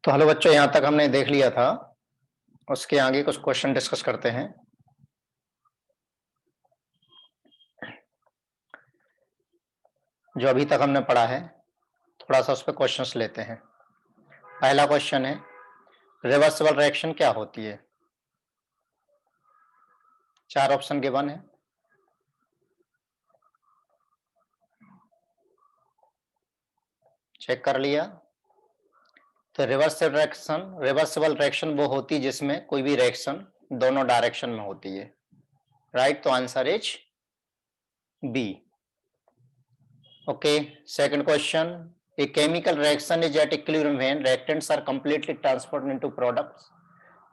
तो हेलो बच्चों, यहाँ तक हमने देख लिया था। उसके आगे कुछ क्वेश्चन डिस्कस करते हैं। जो अभी तक हमने पढ़ा है थोड़ा सा उस पर क्वेश्चंस लेते हैं। पहला क्वेश्चन है, रिवर्सिबल रिएक्शन क्या होती है? चार ऑप्शन गिवन है। चेक कर लिया। तो रिवर्सिबल रिएक्शन वो होती है जिसमें कोई भी रिएक्शन दोनों डायरेक्शन में होती है। राइट, तो answer is B. Okay, second question, a chemical reaction is at equilibrium when reactants are completely transformed into products.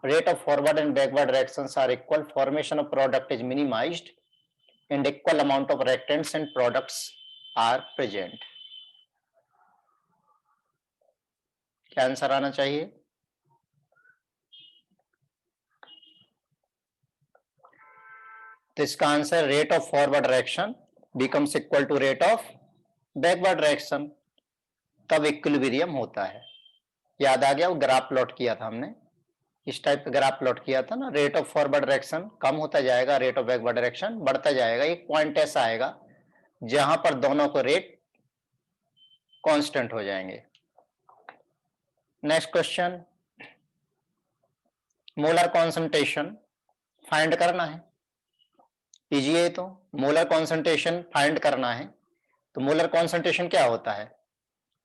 Rate of forward and backward reactions are equal. Formation of product is minimized and equal amount of reactants and products are present. क्या answer आना चाहिए? तो इसका answer rate of forward reaction becomes equal to rate of backward reaction, तब equilibrium होता है। याद आ गया? वो ग्राफ प्लॉट किया था हमने, इस टाइप का ग्राफ प्लॉट किया था ना। रेट ऑफ फॉरवर्ड रिएक्शन कम होता जाएगा, रेट ऑफ बैकवर्ड रिएक्शन बढ़ता जाएगा। एक पॉइंट ऐसा आएगा जहां पर दोनों को रेट कांस्टेंट हो जाएंगे। Next question, molar concentration find करना है। इजी है, तो मोलर कॉन्सेंट्रेशन फाइंड करना है। तो मोलर कॉन्सेंट्रेशन क्या होता है?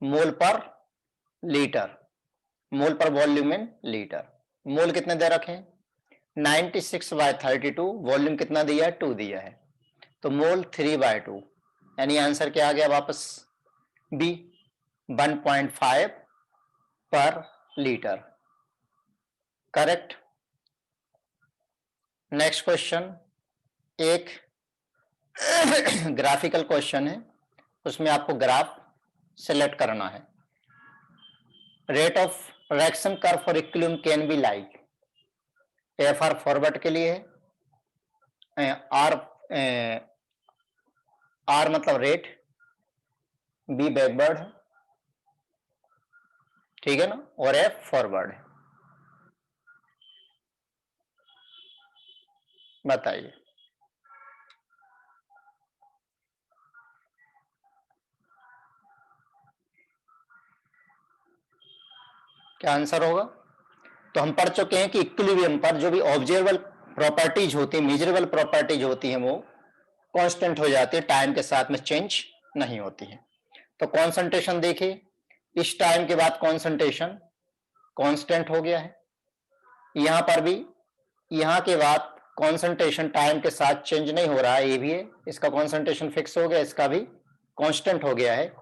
मोल पर लीटर, मोल पर वॉल्यूम इन लीटर। मोल कितने दे रखे हैं? 96/32। वॉल्यूम कितना दिया है? 2 दिया है। तो मोल 3/2, यानी आंसर क्या आ गया वापस? बी, 1.5 पर लीटर। करेक्ट। नेक्स्ट क्वेश्चन, एक ग्राफिकल क्वेश्चन है, उसमें आपको ग्राफ सेलेक्ट करना है। Rate of reaction curve for equilibrium can be like, F R forward के लिए है, आर आर मतलब रेट, बी बैकवर्ड है, ठीक है ना, और एफ फॉरवर्ड है। बताइए। क्या आंसर होगा? तो हम पढ़ चुके हैं कि इक्विलिब्रियम पर जो भी ऑब्जर्वेबल प्रॉपर्टीज होती है, मेजरेबल प्रॉपर्टीज होती हैं, वो कांस्टेंट हो जाती है, टाइम के साथ में चेंज नहीं होती है। तो कॉन्सेंट्रेशन देखिए, इस टाइम के बाद कॉन्सेंट्रेशन कांस्टेंट हो गया है। यहां पर भी यहां के बाद कॉन्सेंट्रेशन टाइम के साथ चेंज नहीं हो रहा है, ये भी है, इसका कॉन्सेंट्रेशन फिक्स हो गया, इसका भी कांस्टेंट हो गया है।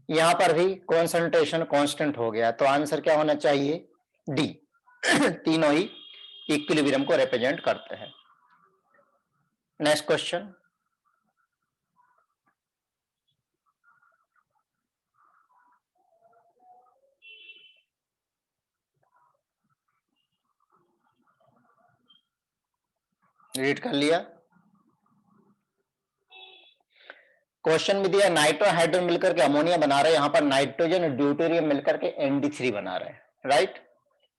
यहां पर भी कॉन्सेंट्रेशन कांस्टेंट हो गया, तो आंसर क्या होना चाहिए? डी। तीनों ही इक्विलिब्रियम को रिप्रेजेंट करते हैं। नेक्स्ट क्वेश्चन, रीड कर लिया। क्वेश्चन में दिया नाइट्रो हाइड्रोजन मिलकर के अमोनिया बना रहे हैं, यहां पर नाइट्रोजन और ड्यूटेरियम मिलकर के ND3 बना रहे हैं। राइट,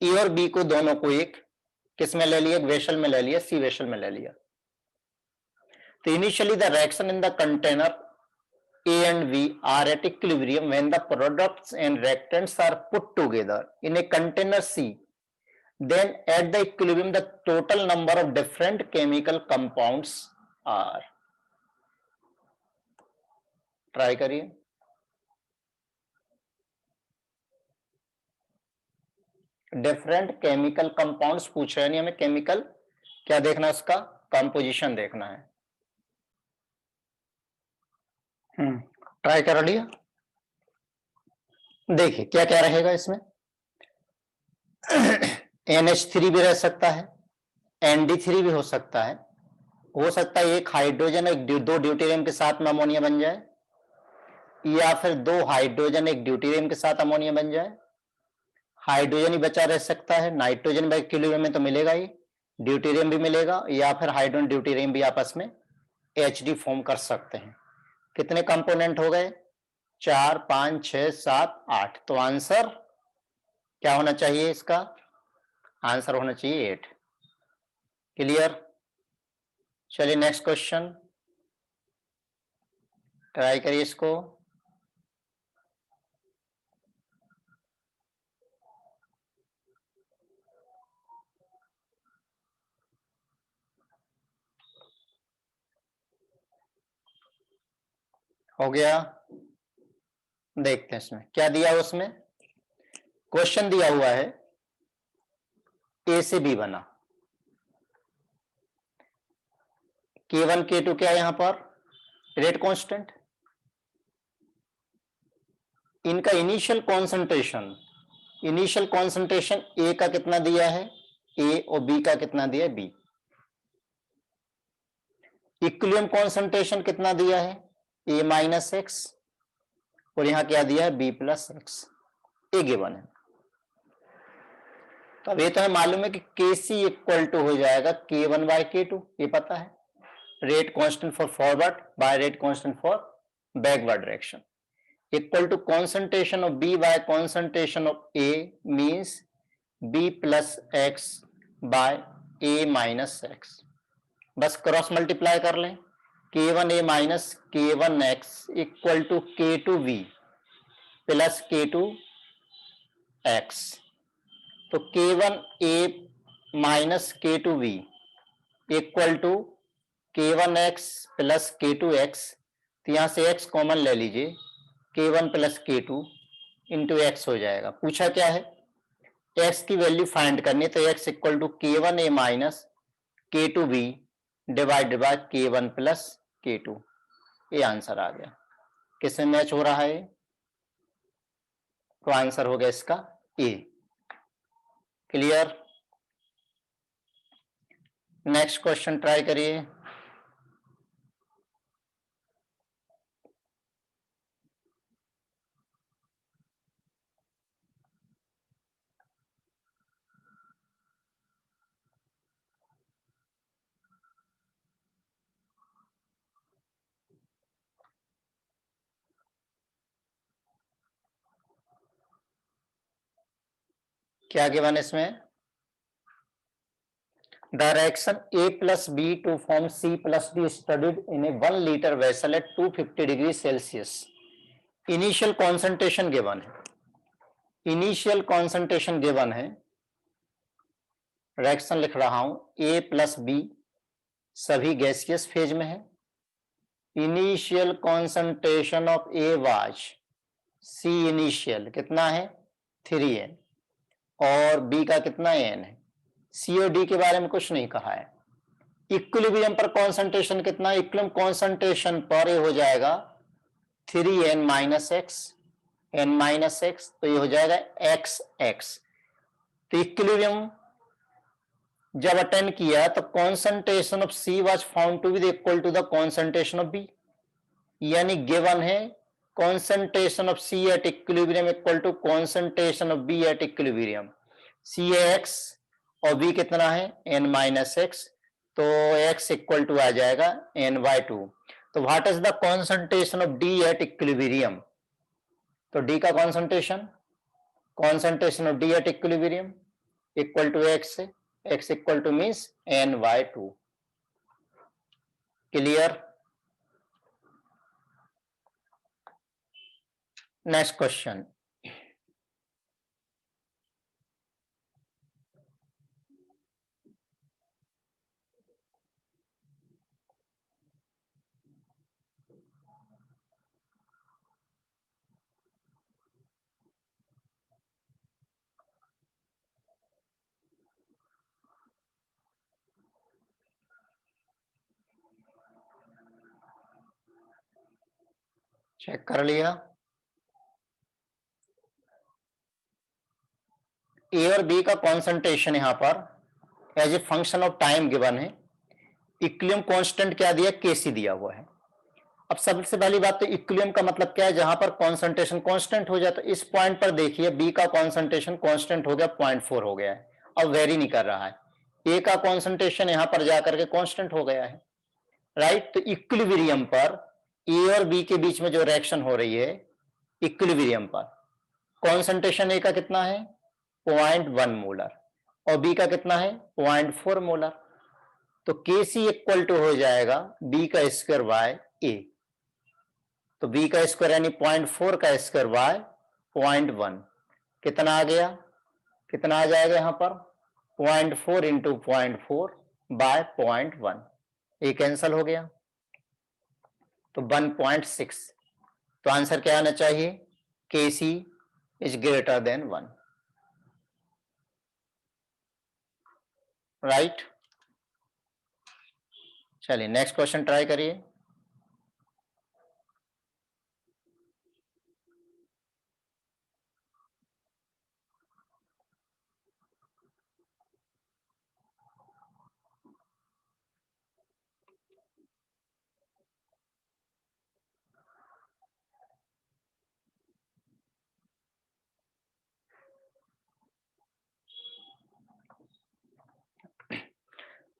ई और बी को दोनों को एक किस में ले लिया? वेसल में ले लिया, सी वेसल में ले लिया। तो initially the reaction in the container A and V are at equilibrium when the products and reactants are put together in a container C. Then at the equilibrium the total number of different chemical compounds are. Try करिए। Different chemical compounds पूछ रहे हैं, हमें chemical क्या देखना है? उसका composition देखना है। ट्राई कर लिया। देखिए क्या क्या रहेगा इसमें। NH3 भी रह सकता है, ND3 भी हो सकता है एक हाइड्रोजन एक दो ड्यूटेरियम के साथ में अमोनिया बन जाए, या फिर दो हाइड्रोजन एक ड्यूटेरियम के साथ अमोनिया बन जाए। हाइड्रोजन ही बचा रह सकता है, नाइट्रोजन बाई इक्विलिब्रियम में तो मिलेगा ही, ड्यूटेरियम भी मिलेगा, या फिर हाइड्रोजन ड्यूटेरियम भी आपस में HD फॉर्म कर सकते हैं। कितने कंपोनेंट हो गए? 4, 5, 6, 7, 8। तो आंसर क्या होना चाहिए इसका आंसर? होना चाहिए 8। क्लियर? चलिए नेक्स्ट क्वेश्चन ट्राई करिए इसको। हो गया? देखते हैं इसमें क्या दिया। उसमें क्वेश्चन दिया हुआ है ए से बी बना, K1 K2 क्या है यहां पर? Rate constant. इनका इनिशियल कॉन्सेंट्रेशन ए का कितना दिया है? ए और बी का कितना दिया है? बी। इक्विलिब्रियम कॉन्सेंट्रेशन कितना दिया है? ए माइनस एक्स, और यहां क्या दिया है? B plus X. A given है। तो अब ये तो हमें मालूम है कि के सी इक्वल टू हो जाएगा K1/K2, ये पता है। Rate constant for forward by rate constant for backward direction equal to concentration of B by concentration of A means B plus X by A minus X. बस cross multiply कर लें। K1A minus K1X equal to K2V plus K2X। तो K1A minus K2V equal to K1X plus K2X। तो यहां से X common ले लीजिए, K1 plus K2 into x हो जाएगा। पूछा क्या है? X की वैल्यू फाइंड करनी, तो X equal to K1A minus K2V divided by K1 plus K2। ये आंसर आ गया। किसमें मैच हो रहा है? तो आंसर हो गया इसका ए। क्लियर? नेक्स्ट क्वेश्चन ट्राई करिए। क्या गिवन इसमें? The reaction A plus B to form C plus D studied in a 1 liter vessel at 250 degrees Celsius. Initial concentration given है। Initial concentration given है। रिएक्शन लिख रहा हूं A प्लस B सभी gaseous phase में है। Initial concentration of A was C initial कितना है? 3N, और B का कितना N है? C और D के बारे में कुछ नहीं कहा है। इक्विलिब्रियम पर कॉन्सेंट्रेशन कितना? इक्विलिब्रियम कॉन्सेंट्रेशन पर ये हो जाएगा 3N minus x, N minus X, तो ये हो जाएगा XX। तो इक्विलिब्रियम जब अटेंड किया तो concentration of C was found to be equal to the concentration of B, यानी गिवन है concentration of C at equilibrium equal to concentration of B at equilibrium. C है x और B कितना है? N minus X, तो x equal to आ जाएगा N/2। तो what is the concentration of D at equilibrium? तो D का concentration of D at equilibrium equal to x equal to means N/2। Clear? Next question. Check कर लिया। A और B का concentration यहां पर as a function of time given है। Equilibrium constant क्या दिया? Kc दिया हुआ है। अब सबसे पहली बात तो इक्विलिब्रियम का मतलब क्या है? जहां पर कॉन्सेंट्रेशन कांस्टेंट हो जाता है। इस पॉइंट पर देखिए बी का कॉन्सेंट्रेशन कांस्टेंट हो गया, 0.4 हो गया है, अब वेरी नहीं कर रहा है। ए का कॉन्सेंट्रेशन यहां पर जाकर के कांस्टेंट हो गया है, राइट? तो इक्विलिब्रियम पर ए और बी के बीच में जो रिएक्शन हो रही है इक्विलिब्रियम पर, कॉन्सेंट्रेशन ए का कितना है? 0.1 मोलर और बी का कितना है 0.4 मोलर। तो Kc इक्वल टू हो जाएगा बी का स्क्वायर बाय ए। तो बी का स्क्वायर यानी 0.4 का स्क्वायर बाय 0.1 कितना आ गया, कितना आ जाएगा यहां पर 0.4 इंटू 0.4 बाय 0.1, ये कैंसल हो गया तो 1.6। तो आंसर क्या आना चाहिए Kc is greater than 1, right. चलिए नेक्स्ट क्वेश्चन ट्राई करिए।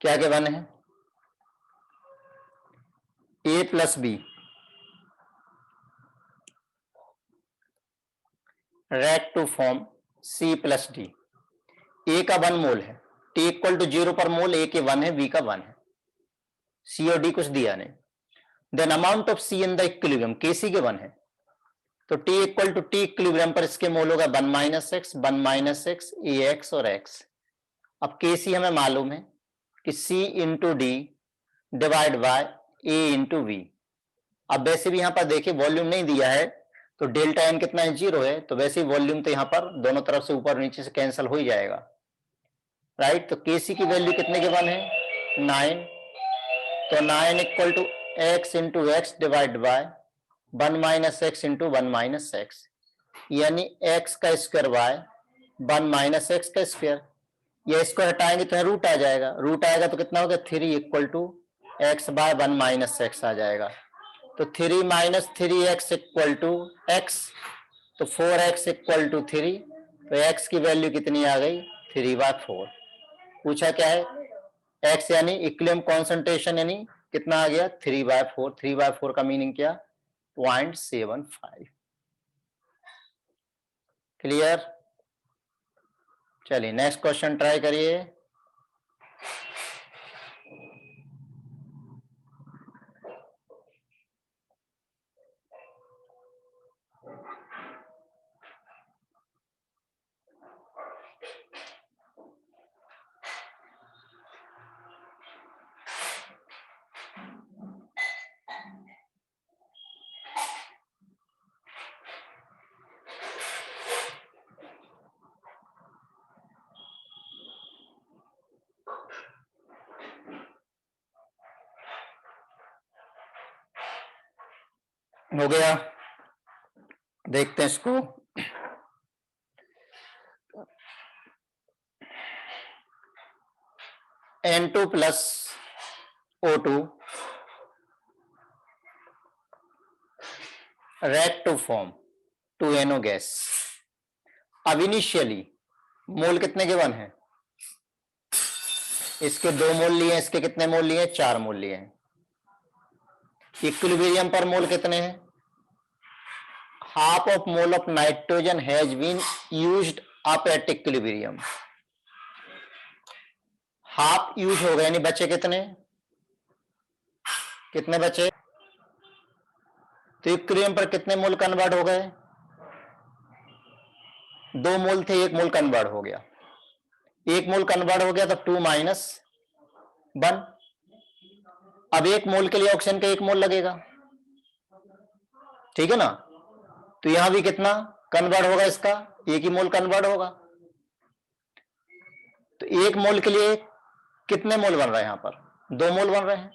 क्या गिवन है, A plus B rate to form C plus D. A का 1 मोल है, टी इक्वल टू 0 पर मोल ए के 1 है, बी का 1 है, सी और डी कुछ दिया नहीं। Then amount of C in the equilibrium, K C के 1 है, तो T equal to T equilibrium पर इसके मोल होगा 1 minus X, 1 minus X, A X और एक्स। अब के सी हमें मालूम है कि C into D divide by A into V. अब वैसे भी यहां पर देखिए वॉल्यूम नहीं दिया है, तो डेल्टा एन कितना है 0 है, तो वैसे ही वॉल्यूम तो यहां पर दोनों तरफ से ऊपर नीचे से कैंसिल हो ही जाएगा, राइट। तो केसी की वैल्यू कितने के 1 है 9, तो 9 equal to X into X divide by 1 minus X into 1 minus X, यानी एक्स का स्क्वायर बाय 1 माइनस एक्स का स्क्वायर। ये स्क्वायर हटाएंगे तो रूट आ जाएगा, रूट आएगा तो कितना होगा 3 equal to X by 1 minus X आ जाएगा। तो 3 minus 3x equal to x, तो 4x इक्वल टू 3, तो x की वैल्यू कितनी आ गई 3/4। पूछा क्या है x यानी इक्विलिब्रियम कॉन्सेंट्रेशन यानी कितना आ गया 3/4। 3/4 का मीनिंग क्या 0.75। क्लियर। चलिए नेक्स्ट क्वेश्चन ट्राई करिए। हो गया, देखते हैं इसको। N2 plus O2 react to form 2NO gas. अब इनिशियली मोल कितने के 1 है, इसके 2 मोल लिए, इसके कितने मोल लिए 4 मोल लिए हैं। इक्विलिब्रियम पर मोल कितने हैं, half of mole of nitrogen has been used up at equilibrium। Half use हो गए यानी बचे कितने, कितने बचे, तो इक्विलिब्रियम पर कितने मोल कन्वर्ट हो गए 2 मोल थे, 1 मोल कन्वर्ट हो गया, 1 मोल कन्वर्ट हो गया तो 2 माइनस 1। अब 1 मोल के लिए ऑक्सीजन का 1 मोल लगेगा, ठीक है ना। तो यहां भी कितना कन्वर्ट होगा, इसका 1 ही मोल कन्वर्ट होगा। तो 1 मोल के लिए कितने मोल बन रहे हैं, यहां पर 2 मोल बन रहे हैं,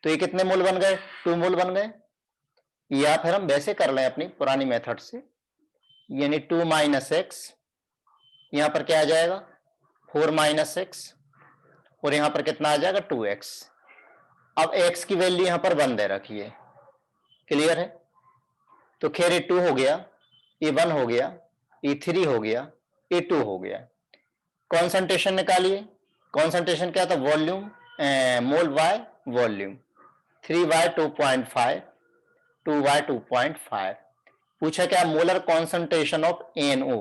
तो ये कितने मोल बन गए 2 मोल बन गए। या फिर हम वैसे कर लें अपनी पुरानी मेथड से, यानी 2 माइनस एक्स, यहां पर क्या आ जाएगा 4 माइनस एक्स, और यहां पर कितना आ जाएगा 2x। अब x की वैल्यू यहां पर 1 दे रखी है, क्लियर है। तो खैर ये 2 हो गया, ये 1 हो गया, ये 3 हो गया, ये 2 हो गया। कॉन्सेंट्रेशन निकालिए, कॉन्सेंट्रेशन क्या था वॉल्यूम मोल बाय वॉल्यूम, 3/2.5 2/2.5। पूछा क्या मोलर कॉन्सेंट्रेशन ऑफ NO,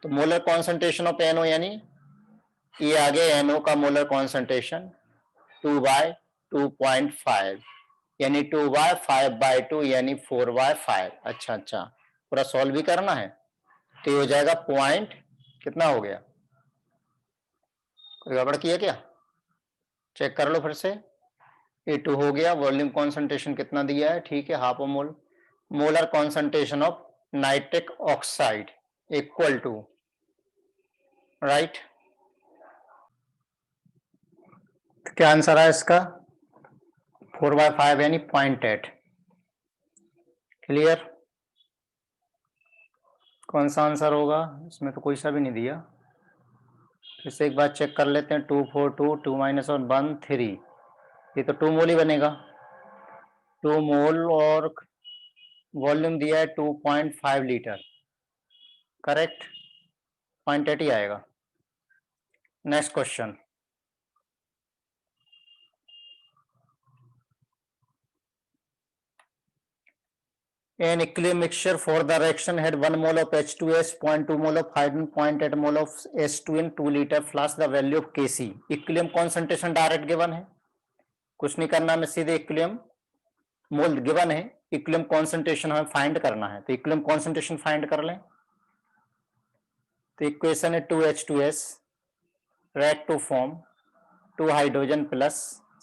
तो मोलर कॉन्सेंट्रेशन ऑफ NO यानी ये आ गया NO का मोलर कॉन्सेंट्रेशन 2/2.5 यानी 2/5/2 यानी 4/5। अच्छा अच्छा, पूरा सॉल्व भी करना है। तो ये हो जाएगा पॉइंट, कितना हो गया, कोई गड़बड़ किया क्या, चेक कर लो फिर से। A2 हो गया। वॉल्यूम कॉन्सेंट्रेशन कितना दिया है, ठीक है, half mole. Molar concentration of nitric oxide equal to, right, क्या आंसर है इसका, 4/5 यानी 0.8। क्लियर, कौन सा आंसर होगा, इसमें तो कोई सा भी नहीं दिया। फिर से एक बार चेक कर लेते हैं। 2 4 2 2 - 1 1 3, ये तो 2 मोल ही बनेगा। 2 मोल और वॉल्यूम दिया है 2.5 लीटर, करेक्ट, 0.8 ही आएगा। Next question, an equilibrium mixture for the reaction had 1 mole of H2S, 0.2 mole of hydrogen, 0.8 mole of S2 in 2 liter flask, the value of Kc। Equilibrium concentration direct given है, कुछ नहीं करना, हमें सीधे equilibrium मोल given है, equilibrium concentration हमें find करना है। तो इक्विलिब्रियम कॉन्सेंट्रेशन फाइंड कर लें। तो इक्वेशन है 2H2S react to form 2 hydrogen plus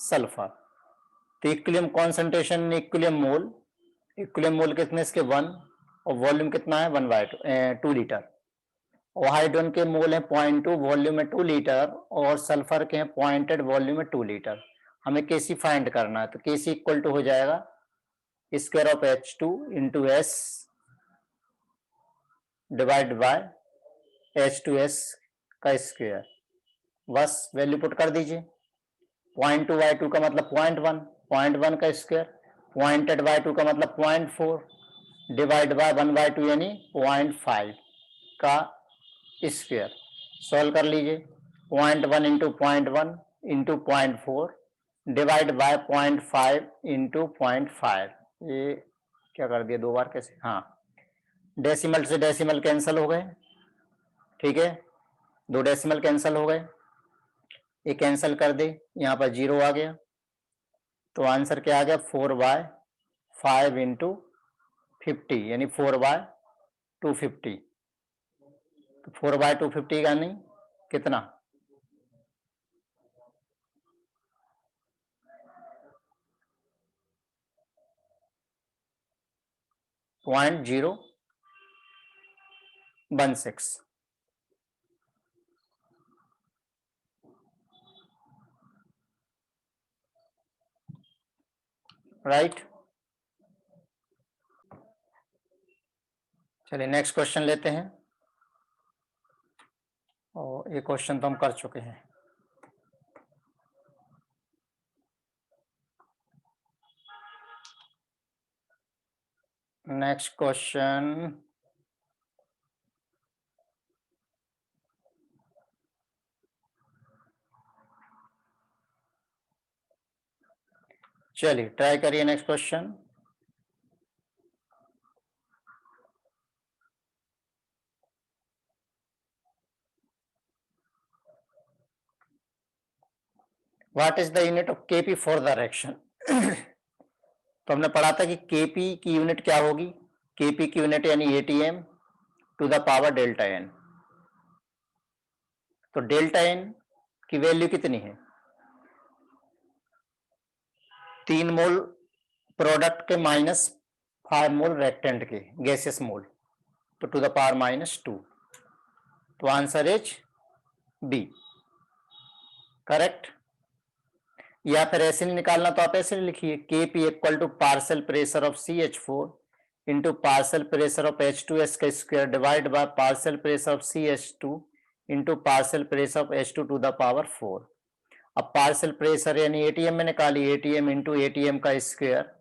sulphur. तो इक्विलिब्रियम कॉन्सेंट्रेशन, इक्विलिब्रियम मोल कितने इसके 1, और वॉल्यूम कितना है 1/2 लीटर, और हाइड्रोजन के मोल है 0.2, वॉल्यूम है 2 लीटर, और सल्फर के हैं 0.8, वॉल्यूम है 2 लीटर। हमें Kc फाइंड करना है। तो Kc इक्वल टू हो जाएगा square of H2 into S divide by H2S का स्क्वायर, बस वैल्यू पुट कर दीजिए। 0.2/2 का मतलब 0.1, 0.1 का स्क्वायर, 0.8/2 का मतलब 0.4 डिवाइड बाय 1/2 यानी 0.5 का स्क्वायर। सॉल्व कर लीजिए। 0.1 into 0.1 into 0.4 divide by 0.5 into 0.5, ये क्या कर दिया, दो बार कैसे, हाँ, डेसिमल से डेसिमल कैंसिल हो गए, ठीक है, दो डेसिमल कैंसिल हो गए, ये कैंसिल कर दे, यहाँ पर 0 आ गया। तो आंसर क्या आ गया, 4/5 इंटू 50 यानी 4/250। तो 4/250 का नहीं कितना, 0.016, राइट। चलिए नेक्स्ट क्वेश्चन लेते हैं, और ये क्वेश्चन तो हम कर चुके हैं। नेक्स्ट क्वेश्चन, चलिए ट्राई करिए next question. What is the unit of Kp for the reaction. तो हमने पढ़ा था कि Kp की यूनिट क्या होगी, Kp की यूनिट यानी ATM to the power delta N. तो डेल्टा एन की वैल्यू कितनी है, 3 मोल प्रोडक्ट के माइनस 5 मोल रेक्टेंट के गैसियस मोल, तो टू द पावर -2। तो आंसर इज बी, करेक्ट। या फिर ऐसे नहीं निकालना तो आप ऐसे लिखिए, Kp equal to partial pressure of CH4 into partial pressure of H2S का square divide by partial pressure of CH2 into partial pressure of H2 to the power 4। अब पार्शियल प्रेशर यानी ATM में निकाली, ATM इंटू ATM का square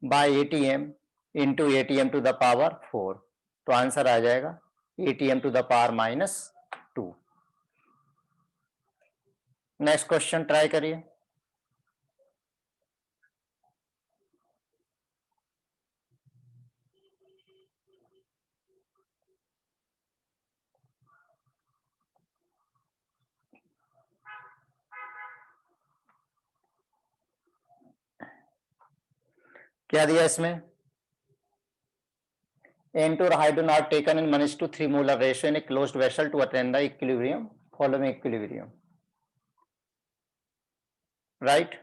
by ATM into ATM to the power 4। तो answer आ जाएगा ATM to the power -2। Next question try करिए। क्या दिया इसमें, N2 or hydrogen are taken in 1:3 molar ratio in a closed vessel to attain the equilibrium, following equilibrium, right?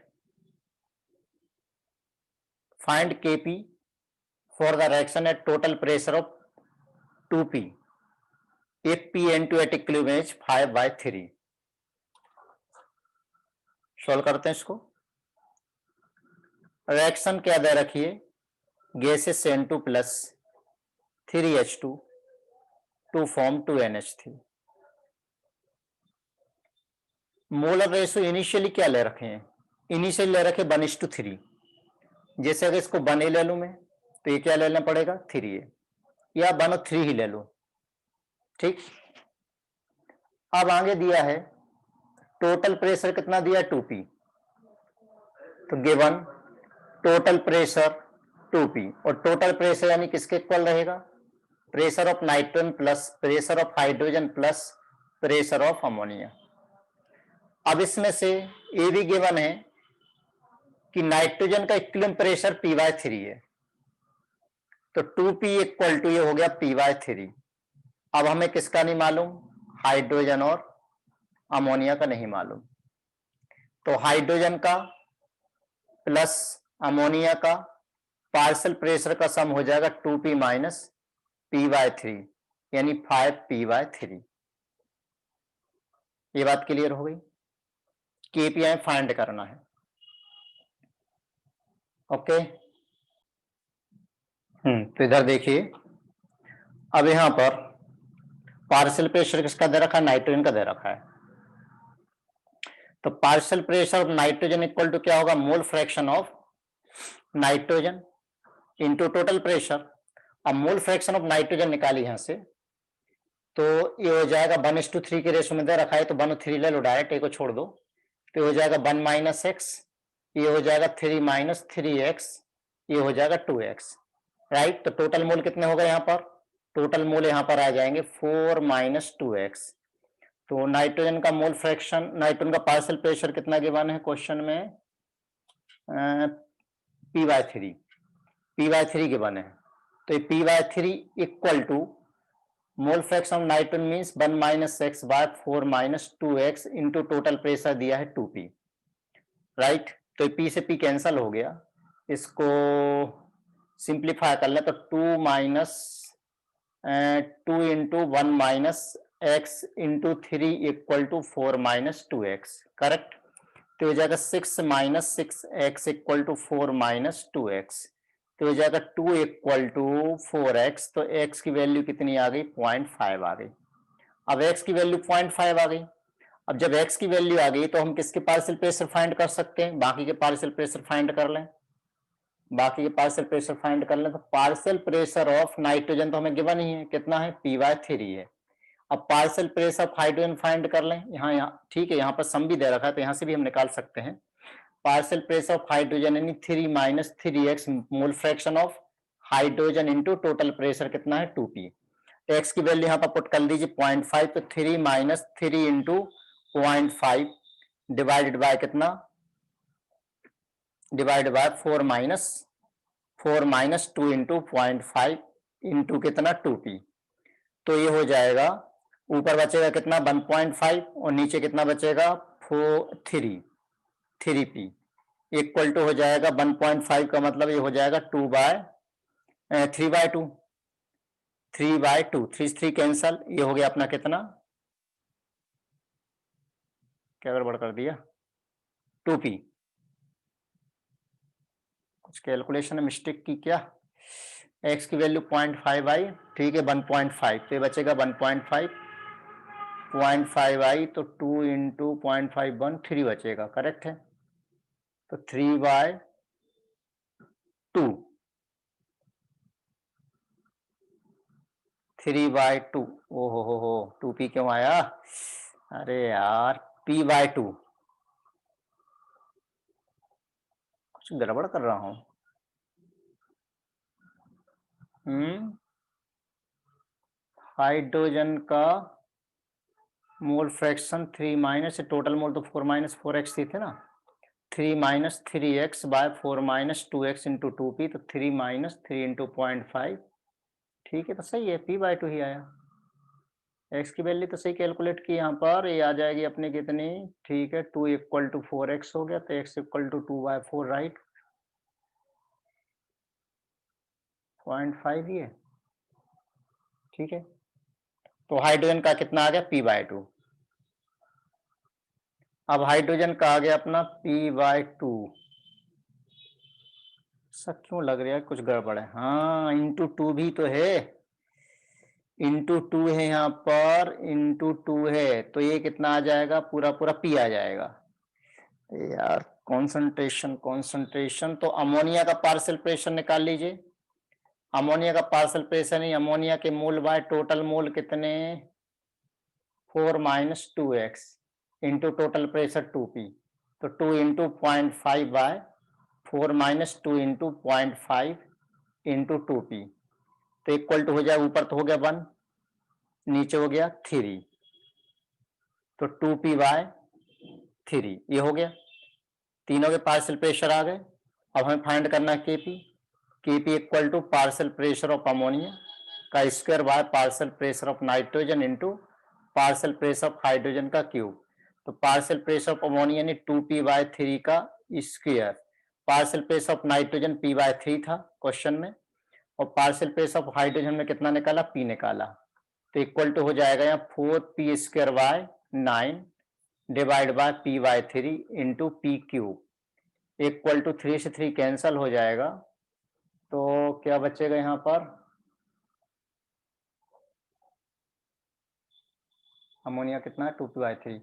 Find Kp for the reaction at total pressure of 2p if Pn2 at equilibrium is 5/3. Solve करते हैं इसको। Reaction क्या दे रखी है, gases N2 plus 3H2 to form 2NH3। Molar ratio initially क्या ले रखे हैं, इनिशियली ले रखे 1:3। जैसे अगर इसको 1A ले लूं मैं तो ये क्या लेना पड़ेगा 3A, या 1/3 ही ले लो, ठीक। अब आगे दिया है टोटल प्रेशर कितना दिया 2p, तो गिवन टोटल प्रेशर 2p, और टोटल प्रेशर यानी किसके इक्वल रहेगा, pressure of nitrogen plus pressure of hydrogen plus pressure of ammonia. अब इसमें से ये भी गिवन है कि नाइट्रोजन का इक्विलिब्रियम प्रेशर P/3 है, तो 2p इक्वल टू ये हो गया P/3। अब हमें किसका नहीं मालूम, हाइड्रोजन और अमोनिया का नहीं मालूम, तो हाइड्रोजन का प्लस अमोनिया का पार्शियल प्रेशर का सम हो जाएगा 2p माइनस P/3 यानी 5p/3। ये बात क्लियर हो गई, केपीआई फाइंड करना है, ओके। तो इधर देखिए, अब यहां पर पार्शियल प्रेशर किसका दे रखा है, नाइट्रोजन का दे रखा है, तो partial pressure of nitrogen equal to क्या होगा, mole fraction of nitrogen into total pressure. अब मोल फ्रैक्शन ऑफ नाइट्रोजन निकाली यहां से, तो ये हो जाएगा 1:3 के रेशो में दे रखा है, तो 1/3 ले लो डायरेक्ट, एक को छोड़ दो, तो ये हो जाएगा 1 माइनस एक्स, ये हो जाएगा 3 माइनस 3x, ये हो जाएगा 2x, राइट। तो टोटल मोल कितने हो गए यहाँ पर, टोटल मोल यहाँ पर आ जाएंगे 4 माइनस 2x। तो नाइट्रोजन का मोल फ्रैक्शन, नाइट्रोजन का पार्शियल प्रेशर कितना गिवन है क्वेश्चन में, P/3 गिवन है, तो ये P/3 equal to mole fraction of nitrogen means 1 minus X by 4 minus 2x into total pressure दिया है 2p, राइट। तो p से p कैंसल हो गया, इसको सिंप्लीफाई कर ले तो 2 minus 2 into 1 minus X into 3 equal to 4 minus 2x, correct. तो हो जाएगा 6 minus 6x equal to 4 minus 2x, तो हो जाएगा 2 इक्वल टू 4x, तो x की वैल्यू कितनी आ गई 0.5 आ गई। अब x की वैल्यू 0.5 आ गई, अब जब x की वैल्यू आ गई तो हम किसके पार्शियल प्रेशर फाइंड कर सकते हैं, बाकी के पार्शियल प्रेशर फाइंड कर लें, बाकी के पार्शियल प्रेशर फाइंड कर लें। तो पार्शियल प्रेशर ऑफ नाइट्रोजन तो हमें गिवन ही है, कितना है P/3 है। अब partial pressure of hydrogen find कर लें, यहाँ ठीक है, यहाँ पर सम भी दे रखा है तो यहाँ से भी हम निकाल सकते हैं। पार्शियल प्रेशर ऑफ हाइड्रोजन यानी 3 minus 3x mole fraction of hydrogen into total pressure कितना है 2p। x की वैल्यू यहाँ पर पुट कर लीजिए 0.5, तो 3 माइनस 3 इंटू 0.5 डिवाइडेड बाय कितना, divide by 4 minus 2 into 0.5 into कितना 2p, तो ये हो जाएगा, ऊपर बचेगा कितना 1.5 और नीचे कितना बचेगा 3p इक्वल टू हो जाएगा 1.5 का मतलब ये हो जाएगा 3/2, 3 कैंसल, ये हो गया अपना कितना, क्या गड़बड़ कर दिया 2p, कुछ कैलकुलेशन में मिस्टेक की क्या, x की वैल्यू 0.5 आई, ठीक है 1.5, तो ये बचेगा 1.5, 0.5 आई तो 2 इंटू 0.5 3 बचेगा, करेक्ट है। तो 3/2, 3/2, ओ हो 2p क्यों आया, अरे यार P/2, कुछ गड़बड़ कर रहा हूं। हाइड्रोजन का mole fraction 3 minus, total mole तो 4 माइनस 4x थे ना, 3 minus 3x bye 4 minus 2x into 2p, तो 3 माइनस 3 इंटू 0.5, ठीक है, तो सही है, p/2 ही आया। x की वैल्यू तो सही कैलकुलेट की यहाँ पर, ये आ जाएगी अपने कितनी, ठीक है, 2 इक्वल टू 4x हो गया, तो x इक्वल टू 2/4, राइट, 0.5 ही है, ठीक है। तो हाइड्रोजन का कितना आ गया, p/2। अब हाइड्रोजन का आ गया अपना p/2। सब क्यों लग रहा है कुछ गड़बड़ है, हाँ, इंटू 2 भी तो है, इंटू 2 है यहाँ पर, इंटू 2 है, तो ये कितना आ जाएगा, पूरा पूरा p आ जाएगा यार। कॉन्सेंट्रेशन कॉन्सेंट्रेशन, तो अमोनिया का पार्शियल प्रेशर निकाल लीजिए। अमोनिया का पार्शियल प्रेशर नहीं, अमोनिया के मोल बाय टोटल मोल कितने, 4 minus 2x into total pressure 2p, तो 2 into 0.5 by 4 minus 2 into 0.5 into 2p, तो इक्वल टू हो जाए, ऊपर तो हो गया 1, नीचे हो गया 3, तो 2p/3, ये हो गया, तीनों के पार्शियल प्रेशर आ गए। अब हमें फाइंड करना है KP equal to partial pressure of ammonia का square by partial pressure of nitrogen into partial pressure of hydrogen का क्यूब। तो पार्शियल प्रेशर ऑफ अमोनिया ने 2p/3 का square, partial pressure of nitrogen p/3 था question में, और partial pressure of hydrogen में कितना निकाला, p निकाला, तो इक्वल टू हो जाएगा यहाँ 4p² 9 divide by p/3 into p cube, equal to 3 से 3 कैंसल हो जाएगा, तो क्या बचेगा यहाँ पर, अमोनिया कितना है 2p/3,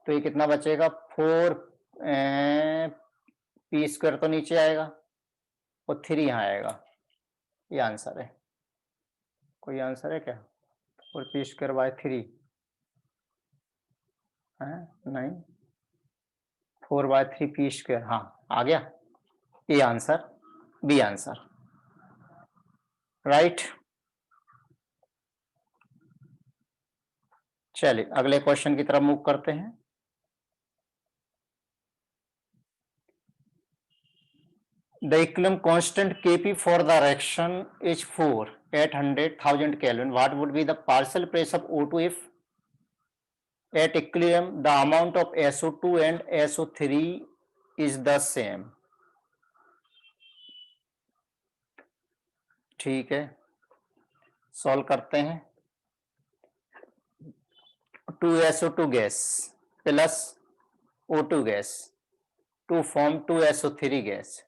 तो ये कितना बचेगा 4p² तो नीचे आएगा और 3 यहाँ आएगा, ये आंसर है। कोई आंसर है क्या, 4p²/3 है, नहीं, 4/3p², हाँ आ गया, ये आंसर, बी आंसर, राइट। चलिए अगले क्वेश्चन की तरफ मूव करते हैं। The equilibrium constant Kp for the reaction is 4 at 100,000 Kelvin. What would be the partial pressure of O2 if at equilibrium the amount of SO2 and SO3 is the same? ठीक है, solve करते हैं। 2SO2 gas plus O2 gas to form 2SO3 gas,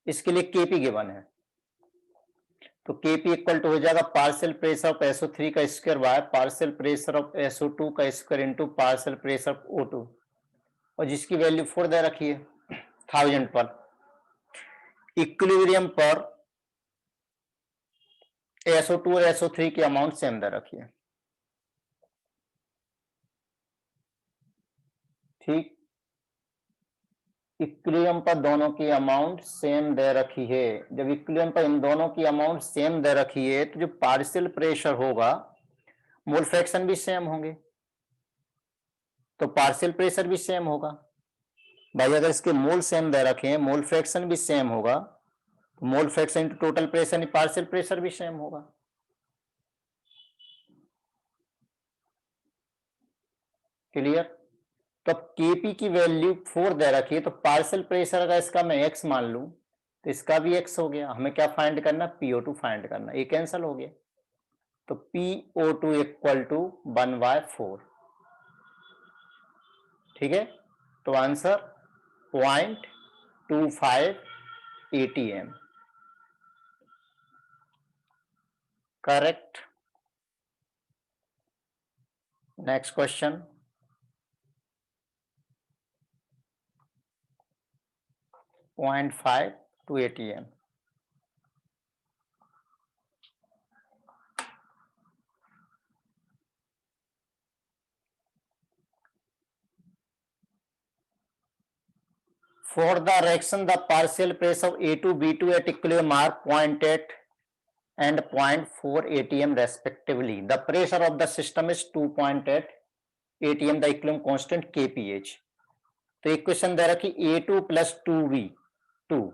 इसके लिए Kp given है, तो Kp equal to हो जाएगा पार्शियल प्रेशर ऑफ SO3 का square by partial pressure of SO2 का square into partial pressure of O2, और जिसकी वैल्यू 4 दे रखी है 1000 पर। इक्विलिब्रियम पर SO2 और SO3 की अमाउंट सेम दे रखी है, ठीक, इक्विलिब्रियम पर दोनों की अमाउंट सेम दे रखी है। जब इक्विलिब्रियम पर इन दोनों की अमाउंट सेम दे रखी है, तो जो पार्शियल प्रेशर होगा मोल फ्रैक्शन भी सेम होंगे, तो पार्शियल प्रेशर भी सेम होगा। भाई अगर इसके मोल सेम दे रखे हैं, मोल फ्रैक्शन भी सेम होगा, तो mole fraction into total pressure partial pressure भी सेम होगा। क्लियर, तो अब Kp की वैल्यू 4 दे रखी है, तो पार्शियल प्रेशर अगर इसका मैं x मान लूं, तो इसका भी x हो गया। हमें क्या फाइंड करना, PO2 फाइंड करना, ये कैंसिल हो गया, तो PO2 इक्वल टू 1/4, ठीक है, तो answer 0.25 ATM, correct. Next question, 0.5 ATM। For the reaction, the partial pressure of A2, B2 at equilibrium are 0.8 and 0.4 ATM respectively. The pressure of the system is 2.8 ATM, the equilibrium constant Kph. तो equation दे रखी A2 plus 2V2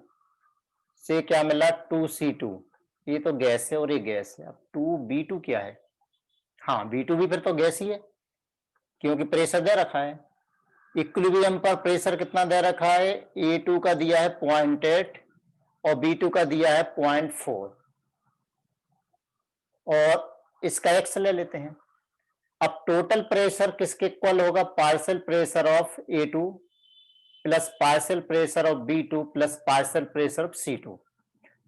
से क्या मिला 2C2, ये तो gas है और ये गैस है। अब 2B2 क्या है? हाँ B2 भी फिर तो गैस ही है क्योंकि प्रेशर दे रखा है। इक्विलिब्रियम पर प्रेशर कितना दे रखा है? A2 का दिया है 0.8 और B2 का दिया है 0.4 और इसका एक्स ले लेते हैं। अब टोटल प्रेशर किसके इक्वल होगा? Partial pressure of A2 plus partial pressure of B2 plus partial pressure of C2।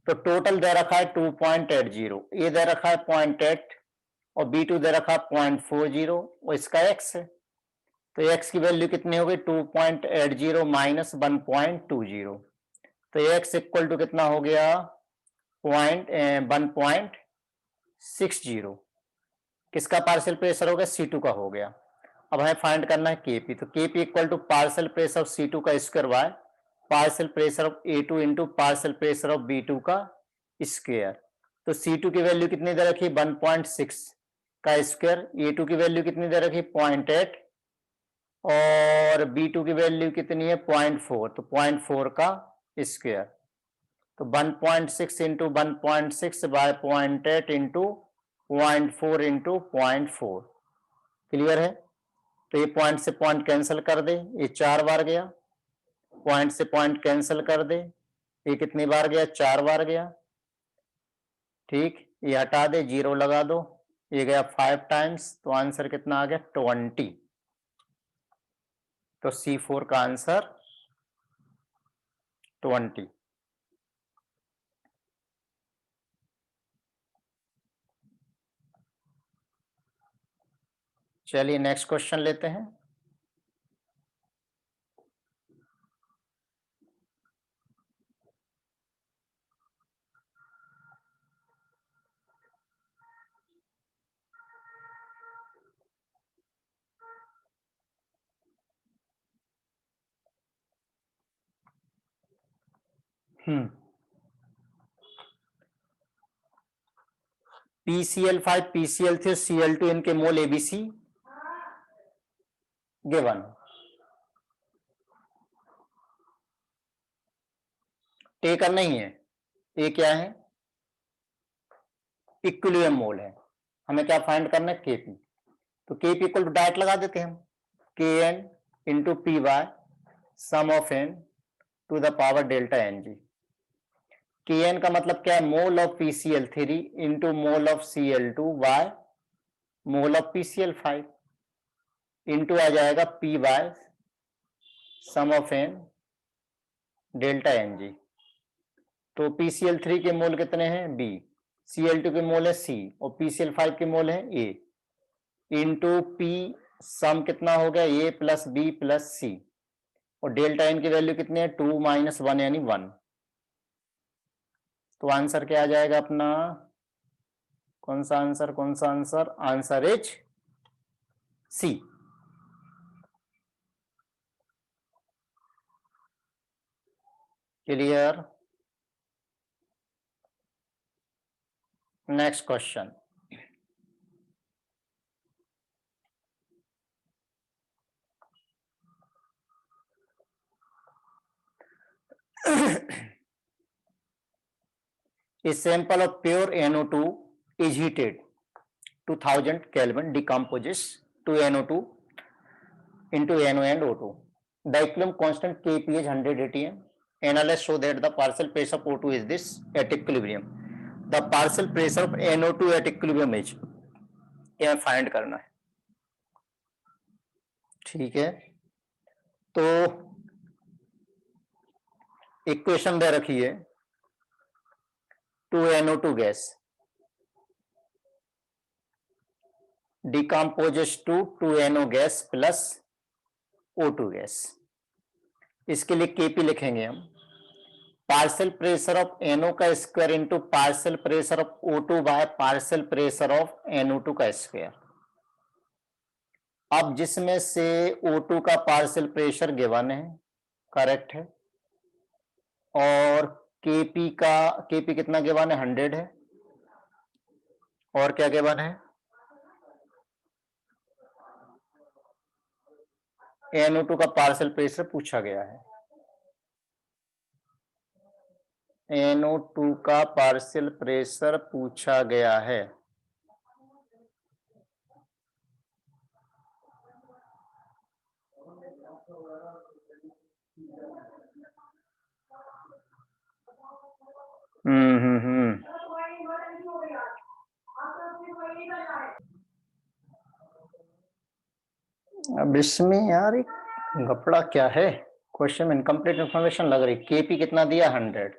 तो टोटल दे रखा है 2.80, ए दे रखा है 0.8 और B2 दे रखा है 0.40 और इसका एक्स है। तो एक्स की वैल्यू कितनी हो गई? 2.80 माइनस 1.20। तो एक्स इक्वल टू कितना हो गया? 1.60। किसका पार्शियल प्रेशर हो गया? C2 का हो गया। अब हमें फाइंड करना है Kp। तो Kp equal to partial pressure of C2 का square by partial pressure of A2 into partial pressure of B2 का स्क्वायर। तो C2 की वैल्यू कितनी दे रखी? 1.6 का स्क्वायर। A2 की वैल्यू कितनी दे रखी? 0.8 और B2 की वैल्यू कितनी है? 0.4, तो 0.4 का स्क्वायर। तो 1.6 into 1.6 by 0.8 into 0.4 into 0.4। Clear है? तो ये पॉइंट से पॉइंट कैंसिल कर दे, ये 4 बार गया। पॉइंट से पॉइंट कैंसिल कर दे, ये कितनी बार गया? 4 बार गया। ठीक, ये हटा दे, 0 लगा दो, ये गया 5 टाइम्स। तो आंसर कितना आ गया? 20। तो C4 का आंसर 20। चलिए नेक्स्ट क्वेश्चन लेते हैं। PCl5 PCl3 Cl2 इनके मोल ABC गिवन। टेकर नहीं है, ये क्या है? इक्विलिब्रियम मोल है। हमें क्या फाइंड करना है? Kp। तो Kp इक्वल टू डायरेक्ट लगा देते हैं हम, Kn into P by sum of n to the power delta Ng। Kn का मतलब क्या है? Mole of PCl3 into mole of Cl2 by mole of PCl5 into आ जाएगा P by sum of n delta Ng। तो PCl3 के मोल कितने हैं? B, Cl2 के मोल है C और PCl5 के मोल है A इंटू P सम कितना हो गया? A plus B plus C और डेल्टा N की वैल्यू कितनी है? 2 माइनस 1 यानी 1। तो आंसर क्या आ जाएगा अपना? कौन सा आंसर? कौन सा answer? Answer is C. Clear? Next question. A sample of pure NO2 is heated to 1000 Kelvin, decomposes to NO2 into NO and O2. The equilibrium constant Kp is 100 atm. Analyze show that the partial pressure of O2 is this at equilibrium. The partial pressure of NO2 at equilibrium is, ये find करना है। ठीक है, तो equation दे रखी है 2NO2 gas decomposes to 2NO gas plus O2 gas. इसके लिए Kp लिखेंगे हम पार्शियल प्रेशर ऑफ NO का square into partial pressure of O2 by partial pressure of NO2 का स्क्वायर। अब जिसमें से O2 का पार्शियल प्रेशर गिवन है, करेक्ट है, और Kp कितना गिवन है? 100 है। और क्या गिवन है? NO2 का पार्शियल प्रेशर पूछा गया है। NO2 का पार्शियल प्रेशर पूछा गया है। अब इसमें यार एक गपड़ा क्या है, क्वेश्चन में इनकम्प्लीट इंफॉर्मेशन लग रही। केपी कितना दिया 100।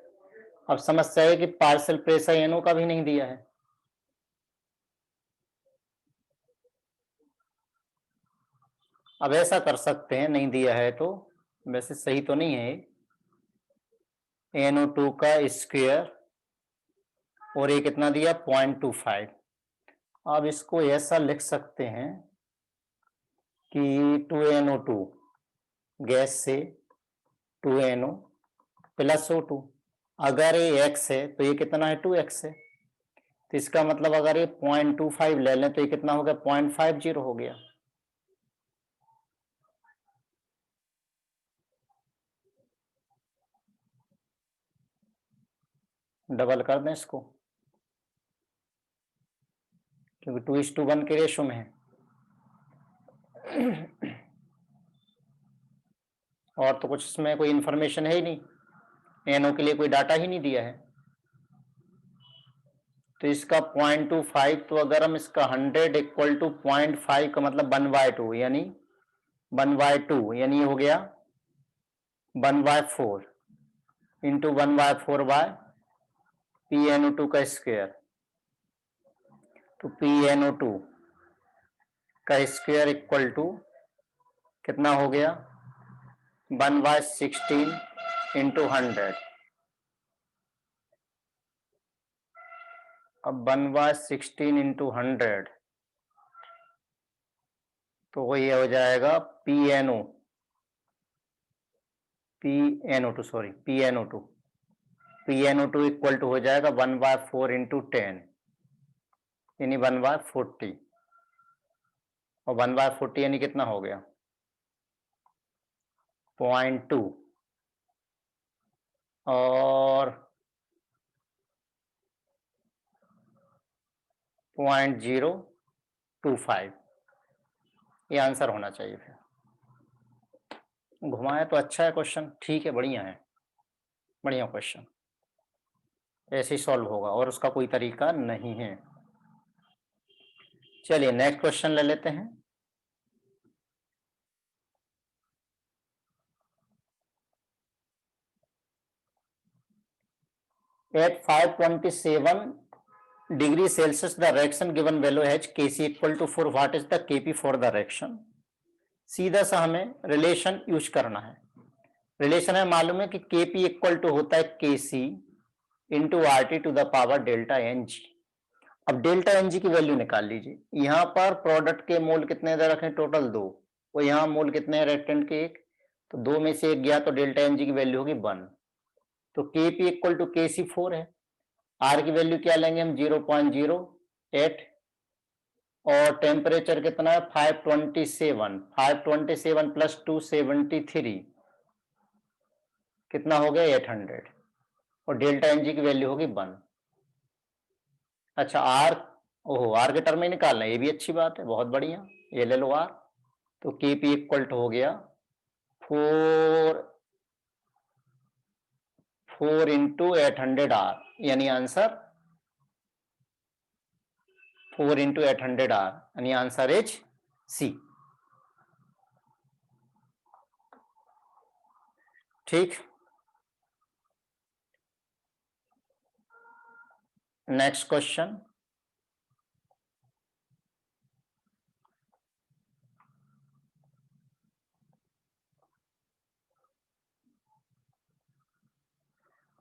अब समस्या है कि पार्शियल प्रेशर एनओ का भी नहीं दिया है। अब ऐसा कर सकते हैं, नहीं दिया है तो वैसे सही तो नहीं है, NO2 का स्क्वायर और ये कितना दिया 0.25। अब इसको ऐसा लिख सकते हैं कि 2NO2 गैस से 2NO प्लस O2, अगर ये x है तो ये कितना है 2x है, तो इसका मतलब अगर ये 0.25 ले लें तो ये कितना हो गया 0.50 हो गया। डबल कर दें इसको, क्योंकि 2:1 के रेशो में है। और तो कुछ इसमें कोई इंफॉर्मेशन है ही नहीं, एनओ के लिए कोई डाटा ही नहीं दिया है। तो इसका 0.25, तो अगर हम इसका 100 इक्वल टू 0.5 का मतलब 1/2 यानी 1/2 यानी हो गया 1/4 इंटू 1/4 बाय PnO2 का स्क्वायर। तो PnO2 का स्क्वायर इक्वल टू कितना हो गया 1/16 इंटू 100। अब 1/16 इंटू 100 तो ये हो जाएगा PnO2 इक्वल टू हो जाएगा 1/4 इंटू 10 यानी 1/40, और 1/40 यानी कितना हो गया 0.2 और 0.025, ये आंसर होना चाहिए। फिर घुमाया तो अच्छा है क्वेश्चन, ठीक है, बढ़िया है, बढ़िया क्वेश्चन, ऐसे ही सॉल्व होगा और उसका कोई तरीका नहीं है। चलिए नेक्स्ट क्वेश्चन ले लेते हैं। At 527 degree Celsius, the reaction given value has Kc equal to 4. What is the Kp for the reaction? सीधा सा हमें रिलेशन यूज करना है। रिलेशन है मालूम है कि Kp इक्वल टू होता है Kc into RT to the power delta Ng। अब डेल्टा Ng की वैल्यू निकाल लीजिए। यहाँ पर प्रोडक्ट के मोल कितने दे रखे, टोटल 2, और यहाँ मोल कितने हैं रिएक्टेंट के 1, तो 2 में से 1 गया तो डेल्टा Ng की वैल्यू होगी 1। तो Kp इक्वल टू Kc 4 है। R की वैल्यू क्या लेंगे हम 0.08, और टेम्परेचर कितना है 527 प्लस 273 कितना हो गया 800, और डेल्टा Ng की वैल्यू होगी 1। अच्छा आर के टर्म में निकालना है, ये भी अच्छी बात है, बहुत बढ़िया, ये ले लो आर। तो Kp इक्वल टू हो गया 4 इंटू 800 आर, यानी आंसर 4 इंटू 800 आर, यानी आंसर इज सी। ठीक, next question.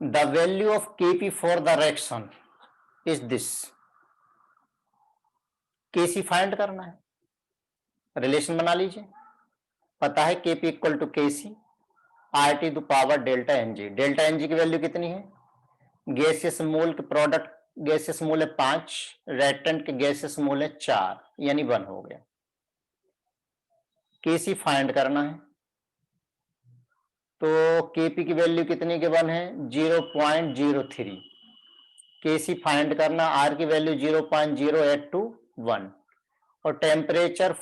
The value of Kp for the reaction is this। Kc find करना है, रिलेशन बना लीजिए, पता है Kp equal to Kc RT to power delta Ng। Delta Ng की वैल्यू कितनी है, गैसियस मोल के प्रोडक्ट गैसियस मोल है 5, रिएक्टेंट के गैसियस मोल है 4, यानी 1 हो गया। केसी फाइंड करना है। तो केपी की वैल्यू कितनी गिवन है 0.03। केसी फाइंड करना, आर की वैल्यू 0.0821 और टेम्परेचर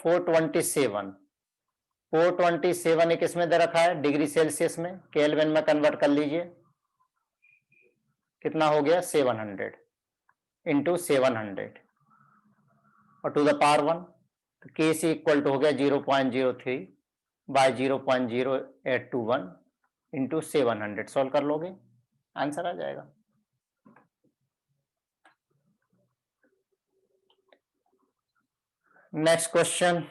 427 एक इसमें दे रखा है डिग्री सेल्सियस में, केल्विन में कन्वर्ट कर लीजिए, कितना हो गया 700 इंटू 700 और टू द पावर 1, तो के सी इक्वल टू हो गया 0.03 बाय 0.0821 इंटू 700। सॉल्व कर लोगे आंसर आ जाएगा। नेक्स्ट क्वेश्चन,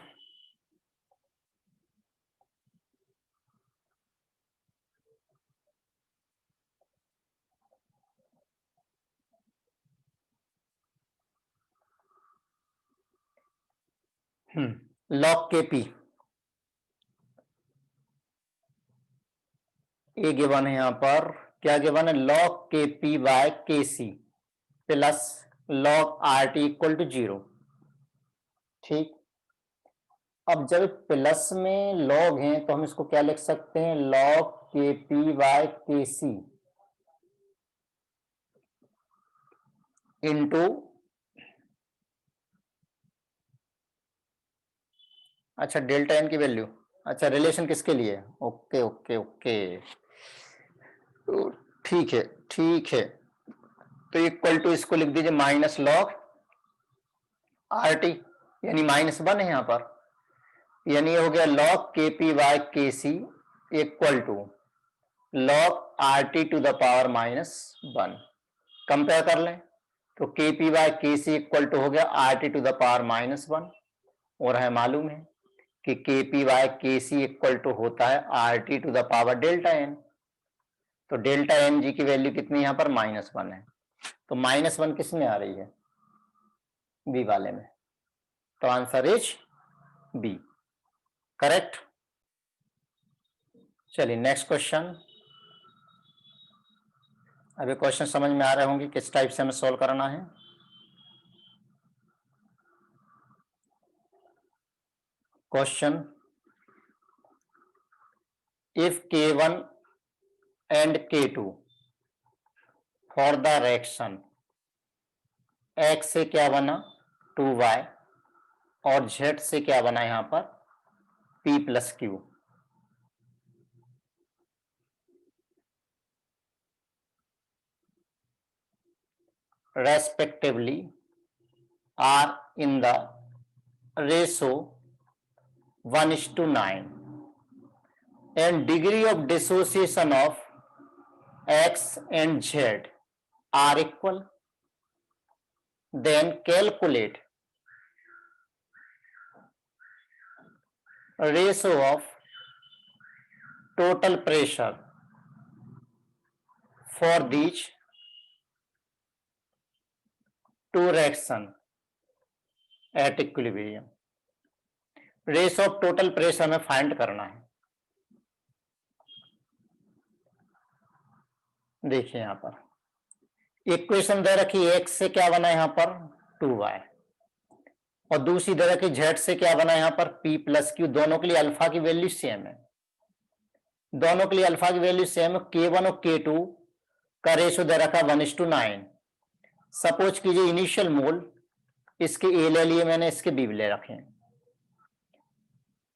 लॉग के पी ए गिवन है, यहां पर क्या गिवन है, लॉग के P by K C plus log R T equal to 0। ठीक, अब जब प्लस में लॉग है तो हम इसको क्या लिख सकते हैं, लॉग के P by K C into, अच्छा डेल्टा एन की वैल्यू, अच्छा रिलेशन किसके लिए, ओके ओके ओके, ठीक है ठीक है, तो इक्वल टू इसको लिख दीजिए माइनस लॉग आर टी, यानी -1 है यहां पर, यानी हो गया लॉग के P by K C equal to log R T to the power -1। Compare कर लें तो के P by K C equal to हो गया R T to the power -1, और है मालूम है कि के P by K C equal to होता है R T to the power delta N. तो डेल्टा एन जी की वैल्यू कितनी यहां पर -1 है, तो -1 किस में आ रही है, बी वाले में, तो आंसर इज बी, करेक्ट। चलिए नेक्स्ट क्वेश्चन, अभी क्वेश्चन समझ में आ रहे होंगे किस टाइप से हमें सॉल्व करना है। Question, if K1 and K2 for the reaction X से क्या बना 2Y और Z से क्या बना यहां पर P + Q, respectively are in the ratio 1:9 and degree of dissociation of X and Z are equal, then calculate ratio of total pressure for these two reactions at equilibrium। Ratio of total pressure में find करना है। देखिए यहां पर equation दे रखी x से क्या बना यहां पर 2y और दूसरी दे रखी z से क्या बना यहां पर p + q, दोनों के लिए अल्फा की वैल्यू सेम है, दोनों के लिए अल्फा की वैल्यू सेम है। K1 और K2 का रेशो दे रखा 1:9। सपोज कीजिए इनिशियल मोल इसके ए ले लिए मैंने, इसके बी ले रखे हैं,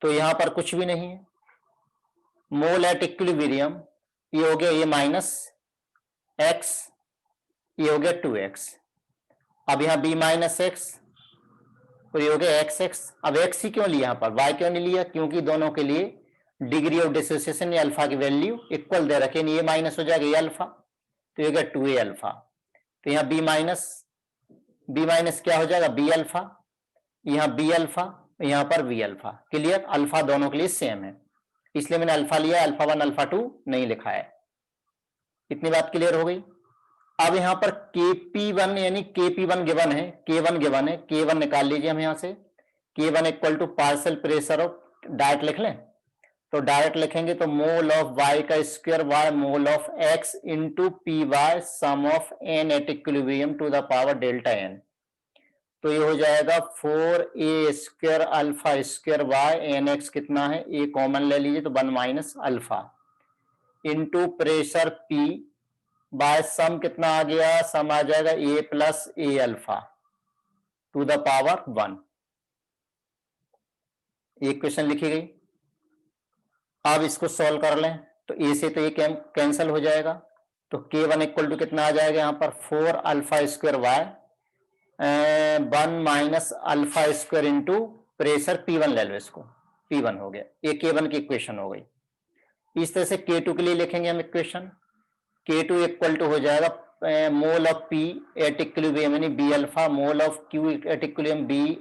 तो यहां पर कुछ भी नहीं है, मोल एट इक्विलिब्रियम ये हो गया ये -x, ये हो गया 2x, अब यहां b -x और ये हो गया xx। अब x ही क्यों लिया यहां पर, y क्यों नहीं लिया, क्योंकि दोनों के लिए डिग्री ऑफ डिसोसिएशन या अल्फा की वैल्यू इक्वल दे रखे, ये माइनस हो जाएगा ये अल्फा, तो ये हो गया 2a अल्फा, तो यहाँ b माइनस क्या हो जाएगा b अल्फा, यहाँ b अल्फा, यहाँ पर v अल्फा। क्लियर, अल्फा दोनों के लिए सेम है, इसलिए मैंने अल्फा लिया, अल्फा 1 अल्फा 2 नहीं लिखा है। इतनी बात क्लियर हो गई। अब यहां पर Kp1 यानी Kp1 गिवन है, K1 गिवन है, K1 निकाल लीजिए हम यहां से, K1 equal to partial pressure of, direct लिख लें तो डायरेक्ट लिखेंगे तो मोल ऑफ y का square by mole of x into P by sum of n at equilibrium to the power delta n। तो ये हो जाएगा 4a² alpha square Y, N X कितना है, ए कॉमन ले लीजिए तो 1 minus alpha into pressure P by sum कितना आ गया, सम आ जाएगा a plus A alpha to the power 1। एक क्वेश्चन लिखी गई। अब इसको सॉल्व कर लें तो ए से तो ये कैंसिल हो जाएगा, तो k1 इक्वल टू कितना आ जाएगा यहाँ पर 4 alpha square by 1 minus alpha square into pressure P1 ले लो, इसको P1 हो गया, ये k1 की इक्वेशन हो गई। इस तरह से k2 के लिए लिखेंगे हम इक्वेशन, k2 इक्वल टू हो जाएगा mole of P at equilibrium यानी B alpha mole of Q at equilibrium B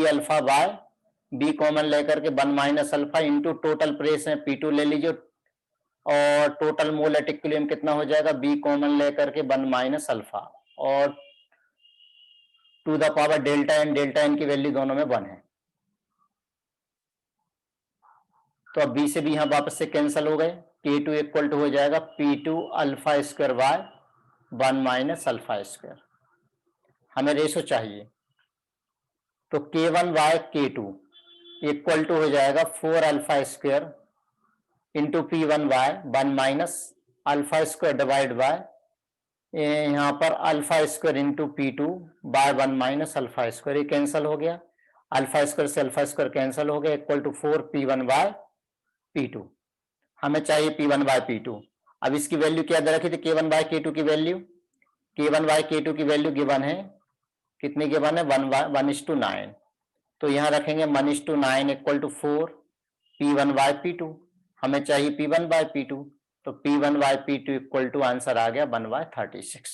alpha by B common लेकर के 1 minus alpha into total pressure P2 ले लीजिए और टोटल मोल एट इक्विलिब्रियम कितना हो जाएगा, बी कॉमन लेकर के 1 माइनस अल्फा और to the power delta N की वैल्यू दोनों में 1 है। तो अब बी से भी यहां वापस से कैंसिल हो गए, k2 इक्वल टू हो जाएगा P2 alpha square by 1 minus alpha square. हमें रेशो चाहिए तो k1 bye k2 equal to हो जाएगा 4 alpha square into P1 by 1 minus alpha square divide by यहाँ पर alpha square into P2 by 1 minus alpha square, ये cancel हो गया, अल्फा स्क्वायर से अल्फा स्क्वायर कैंसिल हो गया, equal to 4 P1 by P2। हमें चाहिए P1 बाय P2। अब इसकी वैल्यू क्या दे रखी थी, k1 बाय k2 की वैल्यू, k1 बाय k2 की वैल्यू गिवन है, कितनी गिवन है 1:9, तो यहां रखेंगे 1:9 equal to 4 P1 by P2। हमें चाहिए P1 बाय P2, तो P1 by P2 equal to answer आ गया 1/36।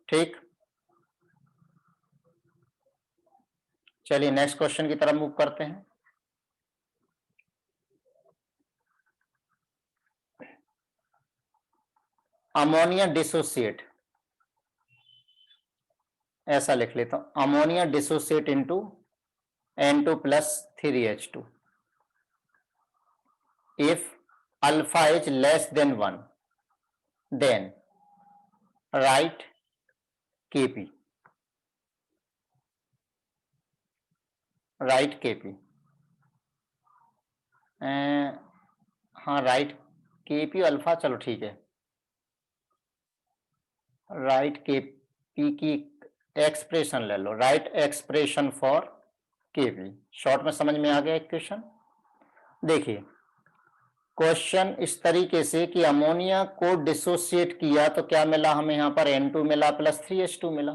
ठीक, चलिए नेक्स्ट क्वेश्चन की तरफ मूव करते हैं। अमोनिया डिसोसिएट, ऐसा लिख लेता हूं, ammonia dissociate into N2 plus 3H2 if alpha is less than 1 then write Kp, write Kp, हाँ राइट Kp अल्फा, चलो ठीक है, राइट Kp की एक्सप्रेशन ले लो, right expression for Kp, short में समझ में आ गया इक्वेशन। देखिए क्वेश्चन इस तरीके से कि अमोनिया को डिसोसिएट किया तो क्या मिला हमें, यहाँ पर N2 मिला प्लस 3H2 मिला।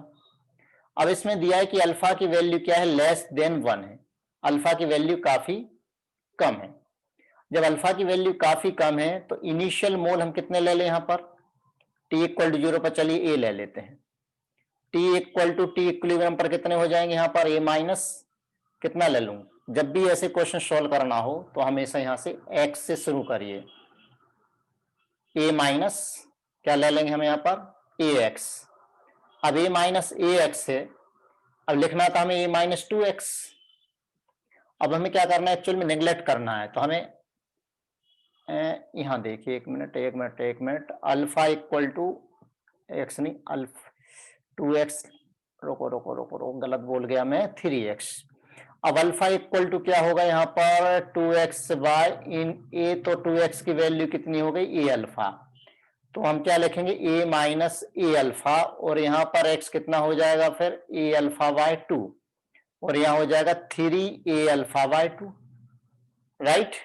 अब इसमें दिया है कि अल्फा की वैल्यू क्या है, लेस देन 1 है, अल्फा की वैल्यू काफी कम है। जब अल्फा की वैल्यू काफी कम है तो इनिशियल मोल हम कितने ले लें, यहाँ पर t इक्वल टू 0 पर चलिए a ले लेते हैं, t equal to T equilibrium पर कितने हो जाएंगे, यहाँ पर a माइनस कितना ले लूं। जब भी ऐसे क्वेश्चन सॉल्व करना हो तो हमेशा यहां से x से शुरू करिए, a माइनस क्या ले लेंगे हम यहाँ पर ax। अब a माइनस ax है, अब लिखना था हमें a माइनस 2x। अब हमें क्या करना है, एक्चुअल में नेग्लेक्ट करना है, तो हमें यहां देखिए एक minute, alpha equal to X नहीं, अल्फा 2x, रोको गलत बोल गया मैं, 3x। अब अल्फा इक्वल टू क्या होगा यहाँ पर 2x बाय इन a, तो 2x की वैल्यू कितनी हो गई a अल्फा, तो हम क्या लिखेंगे a माइनस a अल्फा, और यहाँ पर x कितना हो जाएगा फिर a अल्फा बाय 2, और यहाँ हो जाएगा 3a अल्फा बाय 2, राइट,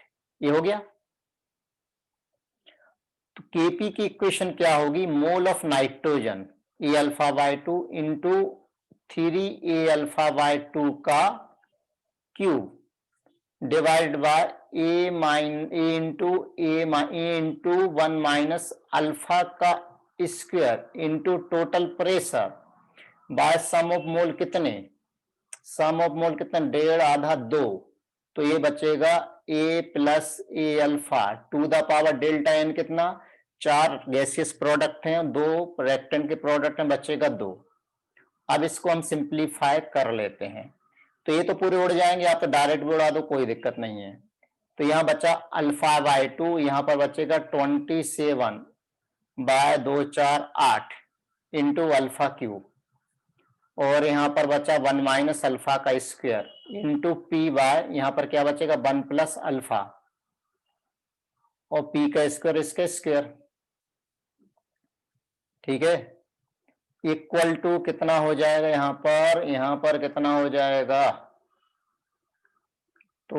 ये हो गया। तो Kp की इक्वेशन क्या होगी, mole of nitrogen a alpha by 2 into 3a alpha by 2 का cube divide by a into 1 minus alpha का square into total pressure by sum of mole कितने, सम ऑफ मोल कितना 1.5 आधा 2, तो ये बचेगा a plus a alpha to the power delta n कितना, 4 gaseous product हैं, 2 रिएक्टेंट के प्रोडक्ट में बचेगा 2। अब इसको हम सिंप्लीफाई कर लेते हैं, तो ये तो पूरे उड़ जाएंगे, आप तो डायरेक्ट भी उड़ा दो कोई दिक्कत नहीं है। तो यहां बचा अल्फा बाय 2, यहां पर बचेगा 27 बाय 2 4 8 इंटू अल्फा क्यूब, और यहाँ पर बचा 1 माइनस अल्फा का स्क्वायर इंटू पी बाय, यहाँ पर क्या बचेगा 1 प्लस अल्फा, और पी का स्क्वायर इसका स्क्वायर, ठीक है। इक्वल टू कितना हो जाएगा यहाँ पर कितना हो जाएगा, तो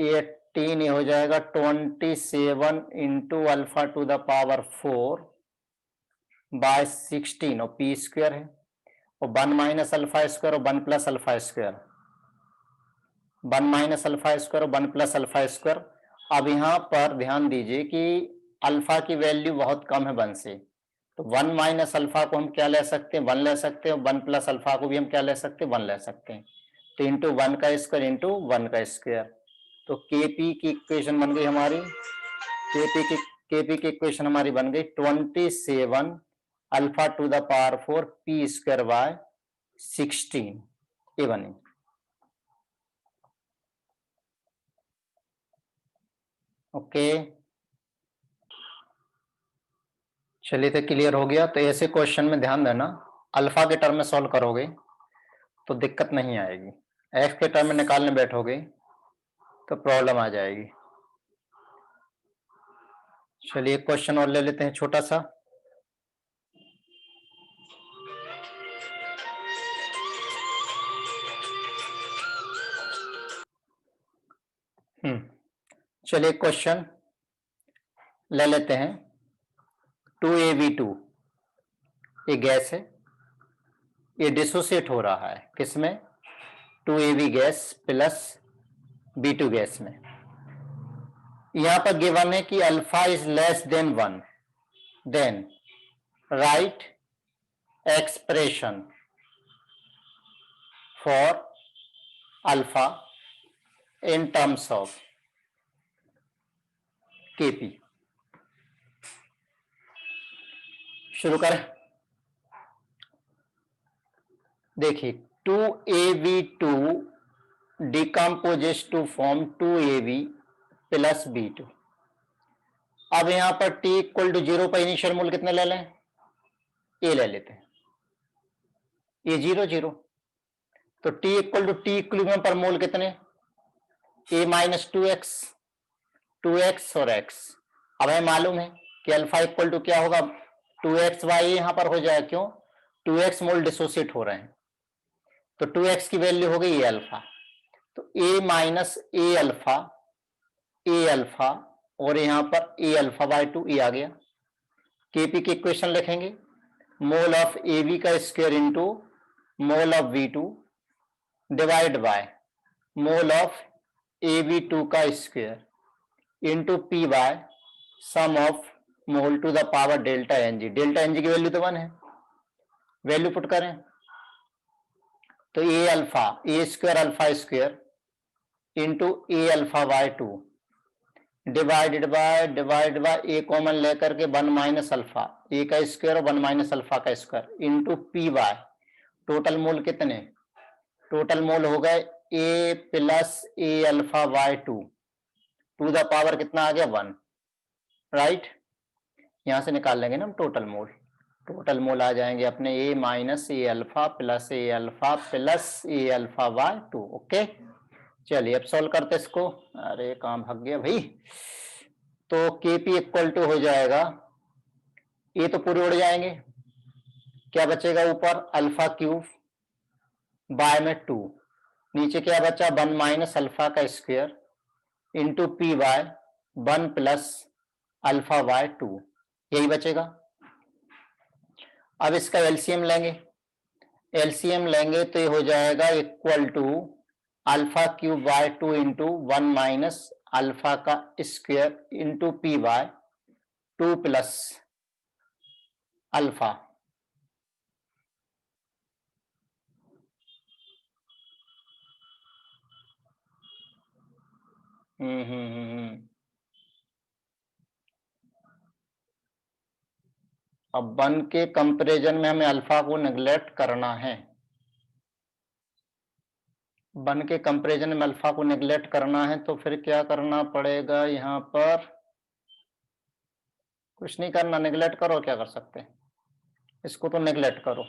18 हो जाएगा 27 into alpha to the power 4 by 16, और पी स्क्वायर है, और 1 माइनस अल्फा स्क्वायर और 1 plus alpha square, 1 minus alpha square और 1 प्लस अल्फा स्क्वायर। अब यहाँ पर ध्यान दीजिए कि अल्फा की वैल्यू बहुत कम है 1 से, तो 1 माइनस अल्फा को हम क्या ले सकते हैं 1 ले सकते हैं, और 1 प्लस अल्फा को भी हम क्या ले सकते हैं 1 ले सकते हैं, तो इंटू 1 का स्क्वायर इंटू 1 का स्क्वायर, तो केपी की इक्वेशन बन गई हमारी, केपी की इक्वेशन हमारी बन गई 27 alpha to the power 4 P square by 16, ये बनी। ओके, चलिए तो क्लियर हो गया। तो ऐसे क्वेश्चन में ध्यान देना, अल्फा के टर्म में सॉल्व करोगे तो दिक्कत नहीं आएगी, एक्स के टर्म में निकालने बैठोगे तो प्रॉब्लम आ जाएगी। चलिए क्वेश्चन और ले लेते हैं छोटा सा। चलिए क्वेश्चन ले लेते हैं। 2Av2 ये गैस है, ये डिसोसिएट हो रहा है किसमें 2Av gas plus B2 gas में। यहां पर गिवन है कि alpha is less than 1, then write expression for alpha in terms of Kp। शुरू करें। देखिए 2Av2 decomposes to form 2Av plus B2। अब यहां पर t इक्वल टू 0 पर इनिशियल मोल कितने ले लें, ए ले लेते हैं, ये 0 0, तो t equal to T equilibrium पर मोल कितने a माइनस 2x और x। अब हमें मालूम है कि अल्फा इक्वल टू क्या होगा 2x बाई यहां पर हो जाएगा, क्यों 2x मोल डिसोसिएट हो रहे हैं, तो 2x की वैल्यू हो गई ए अल्फा, तो a माइनस ए अल्फा और यहां पर ए अल्फा बाई 2 ये आ गया। केपी की इक्वेशन लिखेंगे मोल ऑफ ए बी का square into mole of V2 divide by mole of Av2 का square into P by sum of mole to the power delta NG. Delta NG की value तो 1 है, value put करें तो A alpha A square alpha square into A alpha by 2 divide by A common लेकर के 1 minus alpha ए का square और 1 minus alpha का square into P by total mole कितने, टोटल मोल हो गए A plus A alpha by 2 to the power कितना आ गया 1, राइट। यहां से निकाल लेंगे ना हम टोटल मोल आ जाएंगे अपने A minus A alpha plus A alpha by 2। Okay, चलिए अब सॉल्व करते इसको। अरे कहां भाग गया भाई। तो Kp इक्वल टू हो जाएगा, ये तो पूरे उड़ जाएंगे, क्या बचेगा ऊपर अल्फा क्यूब बाय में 2, नीचे क्या बचा 1 माइनस अल्फा का square into P by 1 plus alpha by 2, यही बचेगा। अब इसका एलसीएम लेंगे तो ये हो जाएगा equal to alpha cube by 2 into 1 minus alpha का square into P by 2 plus alpha. अब 1 के कंपैरिजन में हमें अल्फा को नेग्लेक्ट करना है, 1 के कंपैरिजन में अल्फा को नेग्लेक्ट करना है, तो फिर क्या करना पड़ेगा, यहां पर कुछ नहीं करना, नेगलेक्ट करो, क्या कर सकते हैं, इसको तो नेगलेक्ट करो।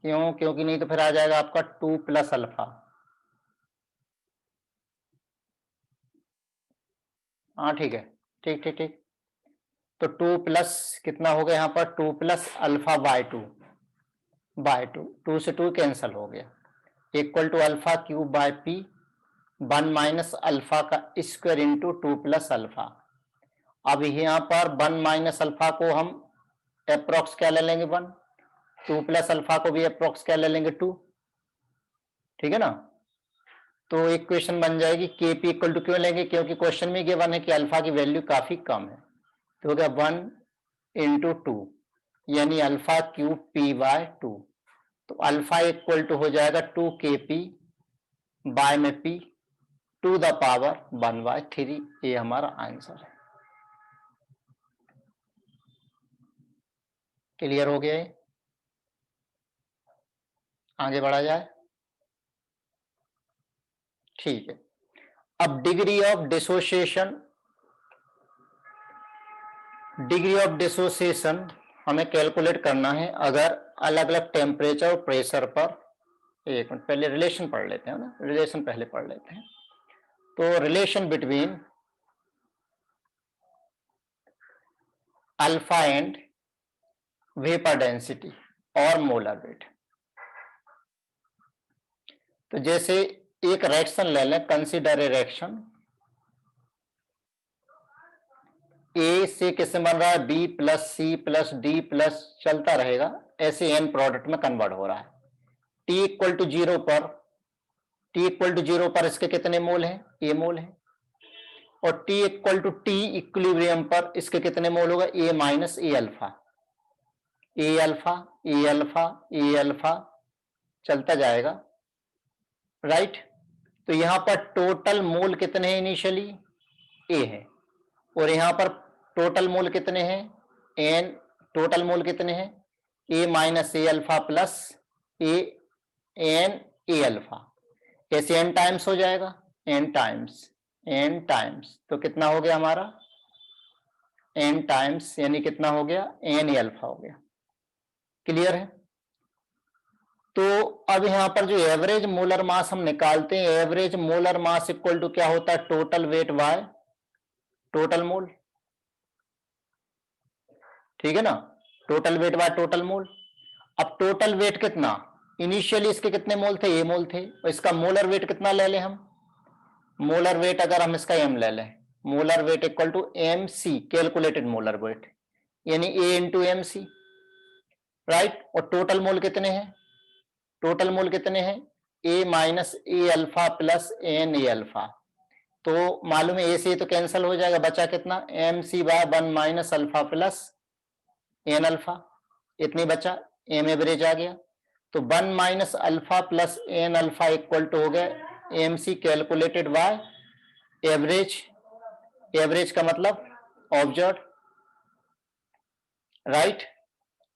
क्यों? क्योंकि नहीं तो फिर आ जाएगा आपका 2 प्लस अल्फा। हाँ ठीक है, ठीक ठीक ठीक। तो 2 प्लस कितना हो गया यहाँ पर, 2 प्लस अल्फा बाय 2, बाय 2, 2 से 2 कैंसिल हो गया, equal to alpha cube by P, 1 minus alpha का स्क्वायर इंटू 2 प्लस अल्फा। अब यहाँ पर 1 माइनस अल्फा को हम अप्रोक्स क्या ले लेंगे 1, 2 प्लस अल्फा को भी अप्रोक्स क्या ले लेंगे 2, ठीक है ना। तो इक्वेशन बन जाएगी के पी इक्वल टू, क्यों लेंगे, क्योंकि क्वेश्चन में गिवन है कि अल्फा की वैल्यू काफी कम है, तो हो गया 1 इंटू 2 यानी अल्फा क्यूब पी बाय 2। तो अल्फा इक्वल टू हो जाएगा 2 के पी बाय में पी टू द पावर 1/3। ये हमारा आंसर है। क्लियर हो गया है? आगे बढ़ा जाए, ठीक है। अब degree of dissociation, degree of dissociation हमें कैलकुलेट करना है अगर अलग अलग टेम्परेचर और प्रेशर पर। एक मिनट, पहले रिलेशन पढ़ लेते हैं ना, रिलेशन पहले पढ़ लेते हैं। तो relation between alpha and vapour density और मोलर वेट। तो जैसे एक रिएक्शन ले लें, कंसीडर ए रिएक्शन, ए से किससे बन रहा है, B plus C plus D plus चलता रहेगा, ऐसे एन प्रोडक्ट में कन्वर्ट हो रहा है। टी इक्वल टू 0 पर, टी इक्वल टू 0 पर इसके कितने मोल हैं, ए मोल है। और T equal to T equilibrium पर इसके कितने मोल होगा, A minus A alpha, A alpha A alpha A alpha चलता जाएगा, राइट। तो यहां पर टोटल मोल कितने हैं, इनिशियली ए है, और यहां पर टोटल मोल कितने हैं, एन, टोटल मोल कितने हैं, A minus A alpha plus A N A alpha, ऐसे एन टाइम्स हो जाएगा, एन टाइम्स, एन टाइम्स, तो कितना हो गया हमारा, एन टाइम्स यानी कितना हो गया, एन ए अल्फा हो गया। क्लियर है? तो अब यहां पर जो एवरेज मोलर मास हम निकालते हैं, average molar mass equal to क्या होता है, total weight by total mole, ठीक है ना, total weight by total mole. अब टोटल वेट कितना, इनिशियली इसके कितने मोल थे, ए मोल थे, और इसका मोलर वेट कितना ले लें हम, मोलर वेट अगर हम इसका एम ले लें, molar weight equal to M C, calculated molar weight, यानी A into M C, right. और टोटल मोल कितने हैं, टोटल मोल कितने हैं, A minus A alpha plus N A alpha. तो मालूम है ए से तो कैंसिल हो जाएगा, बचा कितना, M C by 1 minus alpha plus N alpha, इतनी बचा, एम एवरेज आ गया। तो 1 minus alpha plus N alpha equal to हो गया M C calculated by average, average का मतलब ऑब्जर्व, राइट।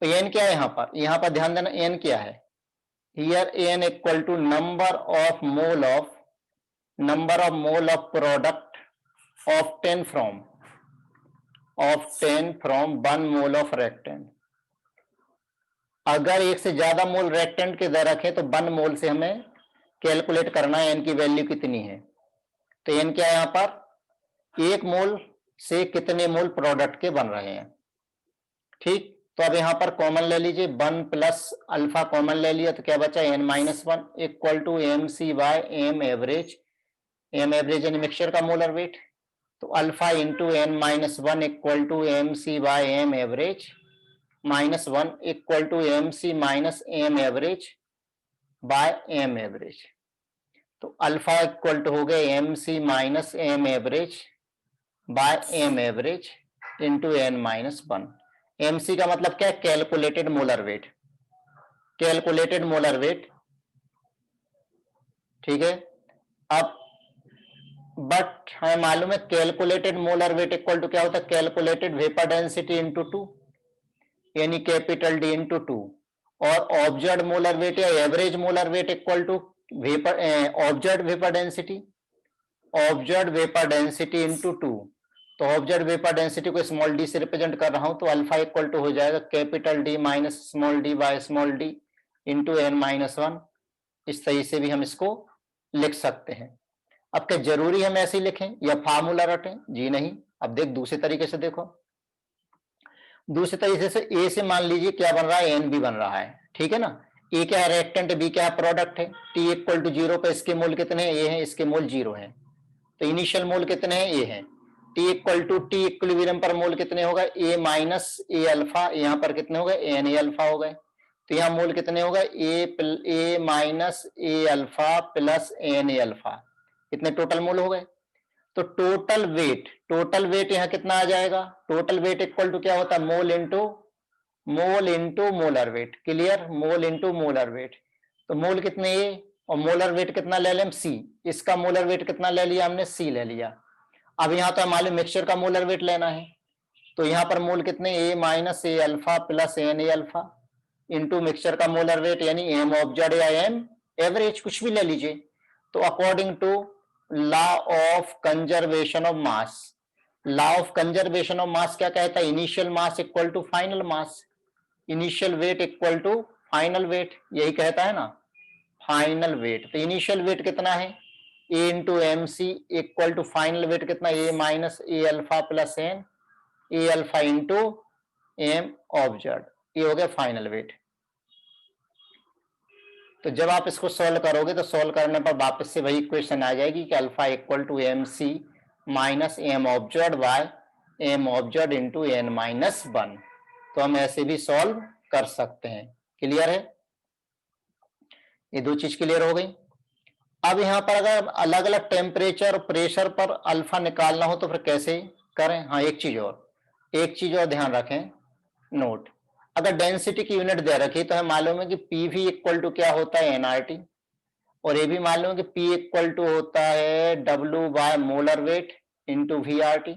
तो एन क्या है यहां पर ध्यान देना, एन क्या है, here N equal to number of mole of product obtain from 1 mole of reactant. अगर एक से ज्यादा मोल रेक्टेंट के दर रखे तो 1 मोल से हमें कैलकुलेट करना है एन की वैल्यू कितनी है। तो एन क्या है यहां पर, 1 मोल से कितने मोल प्रोडक्ट के बन रहे हैं, ठीक। तो अब यहां पर कॉमन ले लीजिए, 1 प्लस अल्फा कॉमन ले लिया, तो क्या बचा, N minus 1 equal to M C by M average, M average यानी मिक्सचर का मोलर वेट। तो alpha into N minus 1 equal to M C by M average minus 1 equal to M C minus M average by M average. तो alpha equal to हो गया M C minus M average by M average into N minus 1। M C का मतलब क्या है, calculated molar weight, calculated molar weight, ठीक है। अब बट हमें मालूम है calculated molar weight equal to क्या होता है, कैलकुलेटेड वेपर डेंसिटी इंटू 2, यानी कैपिटल डी इंटू 2, और ऑब्जर्व मोलर वेट या average molar weight equal to vapour observe vapour density, observe vapour density into 2। तो ऑब्जर्व वेपर डेंसिटी को स्मॉल डी से रिप्रेजेंट कर रहा हूं, तो अल्फा इक्वल टू हो जाएगा capital D minus small D by small D into N minus one. इस तरीके से भी हम इसको लिख सकते हैं। अब क्या जरूरी हम ऐसे ही लिखें या फार्मूला रटें? जी नहीं। अब देख दूसरे तरीके से देखो, दूसरे तरीके से ए से मान लीजिए क्या बन रहा है, एन बी बन रहा है, ठीक है ना। ए क्या है रिएक्टेंट, बी क्या है प्रोडक्ट है। टी इक्वल टू जीरो पे इसके मोल कितने हैं, ए है, इसके मोल जीरो है, तो इनिशियल मोल कितने हैं, ए है। T equal to T equilibrium पर मोल कितने होगा, ए माइनस ए अल्फा, यहाँ पर कितने हो गए, एन ए अल्फा हो गए। तो यहाँ मोल कितने होगा, A minus A alpha plus N A alpha, कितने टोटल मोल हो गए। तो टोटल वेट यहाँ कितना आ जाएगा, टोटल वेट इक्वल टू क्या होता है, mole into molar weight. Clear, mole into molar weight. तो मोल कितने ए और मोलर वेट कितना ले लें, सी। इसका मोलर वेट कितना ले लिया हमने, सी ले लिया। अब यहाँ तो हमारे मिक्सचर का मोलर वेट लेना है, तो यहाँ पर मोल कितने, A minus A alpha plus N A alpha into mixture का मोलर वेट यानी एम ऑब्जर्व या एम एवरेज, कुछ भी ले लीजिए। तो according to law of conservation of mass, law of conservation of mass क्या कहता है, initial mass equal to final mass, initial weight equal to final weight, यही कहता है ना, फाइनल वेट। तो इनिशियल वेट कितना है, A into M C equal to final weight कितना, A minus A alpha plus N A alpha into M observe, ये हो गया फाइनल वेट। तो जब आप इसको सॉल्व करोगे तो सॉल्व करने पर वापस से वही इक्वेशन आ जाएगी कि alpha equal to M C minus M observe by M observe into N minus one. तो हम ऐसे भी सॉल्व कर सकते हैं। क्लियर है, ये दो चीज क्लियर हो गई। अब यहाँ पर अगर अलग अलग टेम्परेचर प्रेशर पर अल्फा निकालना हो तो फिर कैसे करें। हाँ, एक चीज और ध्यान रखें, नोट, अगर डेंसिटी की यूनिट दे रखी तो हमें मालूम है कि पी भी इक्वल टू क्या होता है, एनआरटी, और ये भी मालूम है कि पी इक्वल टू होता है W by molar weight into V R T.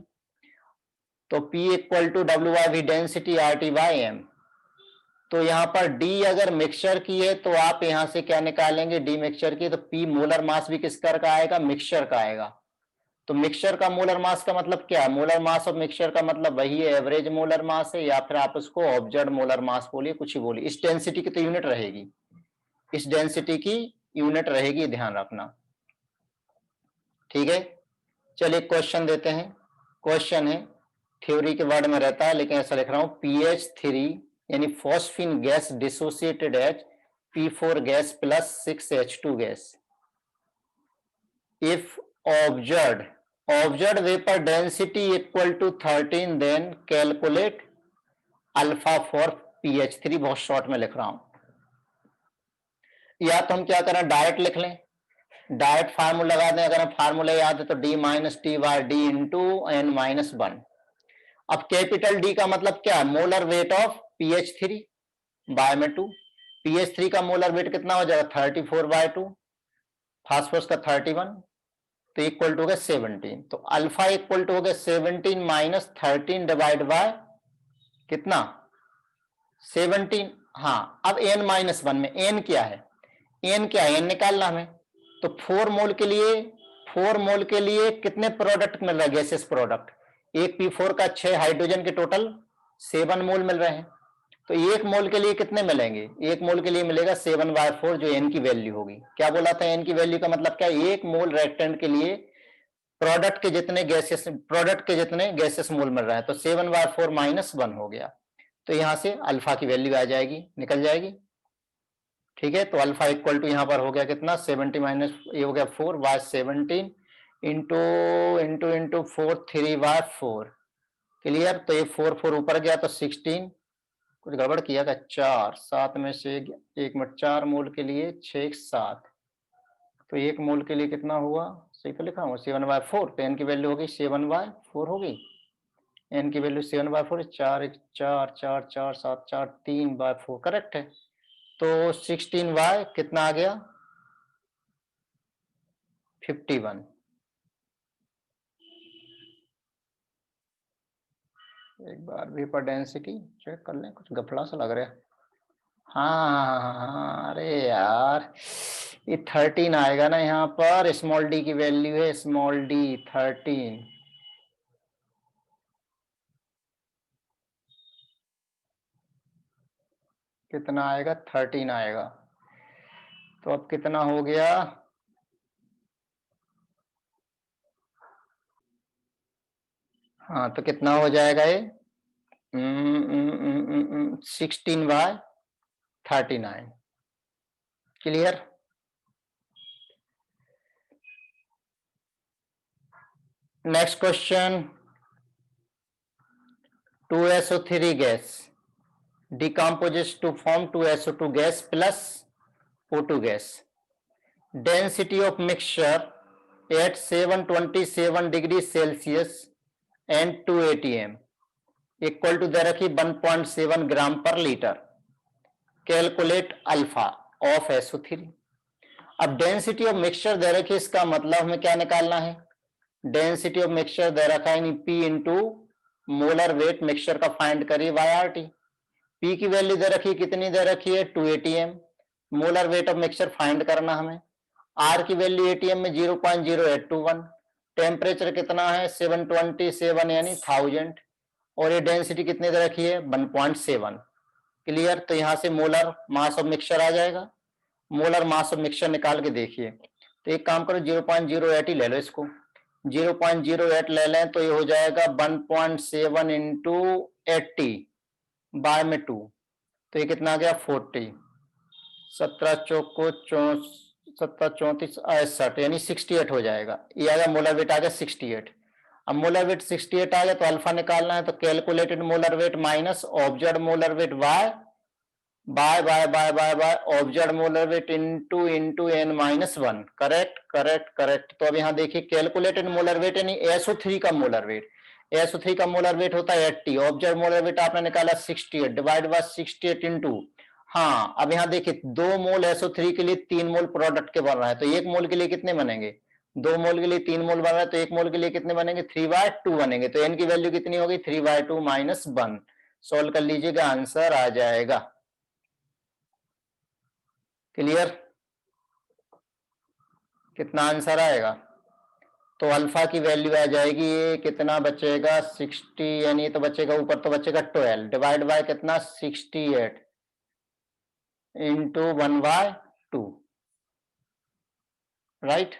तो P equal to W by V density R T by M. तो यहाँ पर डी अगर मिक्सचर की है तो आप यहां से क्या निकालेंगे, डी मिक्सचर की, तो पी मोलर मास भी किसका का आएगा, मिक्सचर का आएगा। तो मिक्सचर का मोलर मास का मतलब क्या है, मोलर मास ऑफ मिक्सचर का मतलब वही है एवरेज मोलर मास है, या फिर आप उसको ऑब्जर्व मोलर मास बोलिए, कुछ ही बोलिए। इस डेंसिटी की तो यूनिट रहेगी, इस डेंसिटी की यूनिट रहेगी, ध्यान रखना, ठीक है। चलिए क्वेश्चन देते हैं। क्वेश्चन है, थ्योरी के वर्ड में रहता है लेकिन ऐसा लिख रहा हूं, PH3 यानी फॉस्फिन गैस डिसोसिएटेड एच P4 gas plus 6H2 gas, if observed vapour density equal to 13, then calculate alpha for PH3। बहुत शॉर्ट में लिख रहा हूं, या तो हम क्या करें, डायरेक्ट लिख लें, डायरेक्ट फार्मूला लगा दें। अगर हम फार्मूला याद है तो D minus T by D into N minus one. अब कैपिटल डी का मतलब क्या है, molar weight of PH3 bye में 2। PH3 का मोलर वेट कितना हो जाएगा, 34 बाय 2, फास्फोरस का 31, तो इक्वल टू हो गया 17। तो अल्फा इक्वल टू हो गया 17 माइनस 13 डिवाइड बाय कितना, 17। हाँ, अब n माइनस वन में n क्या है, n निकालना हमें। तो 4 मोल के लिए कितने प्रोडक्ट मिल रहा है, गैसेस प्रोडक्ट, एक P4 का 6 हाइड्रोजन के टोटल 7 मोल मिल रहे हैं। तो एक मोल के लिए कितने मिलेंगे, एक मोल के लिए मिलेगा 7/4, जो n की वैल्यू होगी। क्या बोला था, n की वैल्यू का मतलब क्या, एक मोल रिएक्टेंट के लिए प्रोडक्ट के जितने गैसेस मोल मिल रहा है, तो 7/4 माइनस 1 हो गया। तो यहां से अल्फा की वैल्यू आ जाएगी, निकल जाएगी, ठीक है। तो अल्फा इक्वल टू यहां पर हो गया कितना, 70 माइनस ये हो गया 4 by 17 into into into 4 3/4। Clear, तो ये 4 ऊपर गया तो 16, कुछ गड़बड़ किया था, 4 7 में से एक में 4 मोल के लिए 6 7, तो एक मोल के लिए कितना हुआ, सही तो लिखा हूँ 7/4। तो एन की वैल्यू होगी 7/4 होगी, एन की वैल्यू 7/4, 4 4 4 4 7 4 3/4, करेक्ट है। तो 16 कितना आ गया, 51। एक बार वेपर डेंसिटी चेक कर लें, कुछ गफड़ा सा लग रहा है। हाँ, अरे यार, ये 13 आएगा ना यहाँ पर, स्मॉल डी की वैल्यू है, स्मॉल डी 13। कितना आएगा, 13 आएगा। तो अब कितना हो गया, हाँ तो कितना हो जाएगा ये 16/39। Clear. Next question, 2SO3 gas decomposes to form 2SO2 gas plus O2 gas. Density of mixture at 727 degrees Celsius and 2 atm equal to दे रखी 1.7 ग्राम पर litre. Calculate alpha of SO3। अब डेंसिटी ऑफ मिक्सचर दे रखी, इसका मतलब हमें क्या निकालना है, डेंसिटी ऑफ मिक्सचर दे रखा है P into molar weight mixture का फाइंड करिए YRT। P की वैल्यू दे रखी, कितनी दे रखी है 2 atm। Molar weight of mixture find करना हमें, R की वैल्यू atm में 0.0821। टेम्परेचर कितना है 727 यानी 1000, और ये डेंसिटी कितनी दे रखी है 1.7। क्लियर। तो यहां से मोलर मास ऑफ मिक्सचर आ जाएगा। मोलर मास ऑफ मिक्सचर निकाल के देखिए, तो एक काम करो 0.08 ही ले लो, इसको 0.08 ले लें तो ये हो जाएगा 1.7 इंटू 80 बाय में 2, तो ये कितना आ गया 40। 17 चौको 34 67 यानी 68 हो जाएगा। ये आ गया मोलर वेट आ गया 68। अब मोलर वेट 68 आ गया तो अल्फा निकालना है, तो calculated molar wait minus observe molar weight by observe molar weight into n-1। Correct correct correct. तो अब यहां देखिए कैलकुलेटेड मोलर वेट यानी SO3 का मोलर वेट, SO3 का मोलर वेट होता है 80, ऑब्जर्व मोलर वेट आपने निकाला 68 डिवाइड बाय 68 इंटू, हाँ अब यहां देखिए 2 मोल SO3 के लिए 3 मोल प्रोडक्ट के बन रहा है, तो 1 मोल के लिए कितने बनेंगे, 2 मोल के लिए 3 मोल बन रहा है, तो 1 मोल के लिए कितने बनेंगे 3/2 बनेंगे। तो n की वैल्यू कितनी होगी 3/2 माइनस 1। सोल्व कर लीजिएगा, आंसर आ जाएगा। क्लियर। कितना आंसर आएगा, तो अल्फा की वैल्यू आ जाएगी, ये कितना बचेगा 60, यानी तो बचेगा ऊपर तो बचेगा 12 डिवाइड बाय कितना 68 इंटू 1/2, राइट।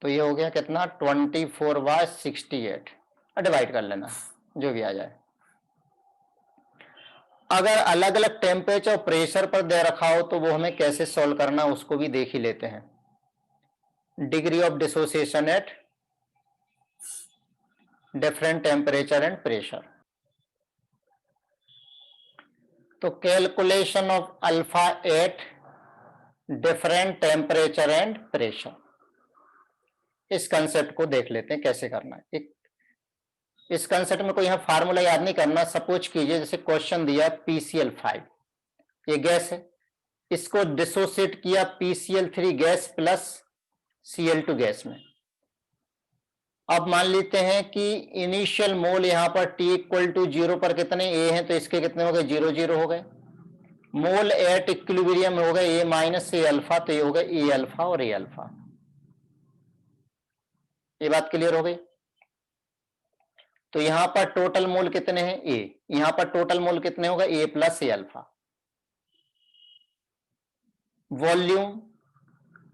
तो ये हो गया कितना 24/68, डिवाइड कर लेना जो भी आ जाए। अगर अलग अलग टेम्परेचर और प्रेशर पर दे रखा हो तो वो हमें कैसे सॉल्व करना उसको भी देख ही लेते हैं। Degree of dissociation at different temperature and pressure. तो calculation of alpha at different temperature and pressure, इस कंसेप्ट को देख लेते हैं कैसे करना है। इस कंसेप्ट में कोई यहाँ फार्मूला याद नहीं करना। सपोज कीजिए जैसे क्वेश्चन दिया PCl5, ये गैस है, इसको डिसोसिएट किया PCl3 gas plus Cl2 gas में। अब मान लेते हैं कि इनिशियल मोल यहां पर T इक्वल टू 0 पर कितने A हैं, तो इसके कितने हो गए 0 0 हो गए। मोल एट इक्विलिब्रियम में हो गए A माइनस A अल्फा, तो ये हो गए A अल्फा और A अल्फा। ये बात क्लियर हो गई। तो यहां पर टोटल मोल कितने हैं A, यहां पर टोटल मोल कितने होगा A plus A alpha. Volume,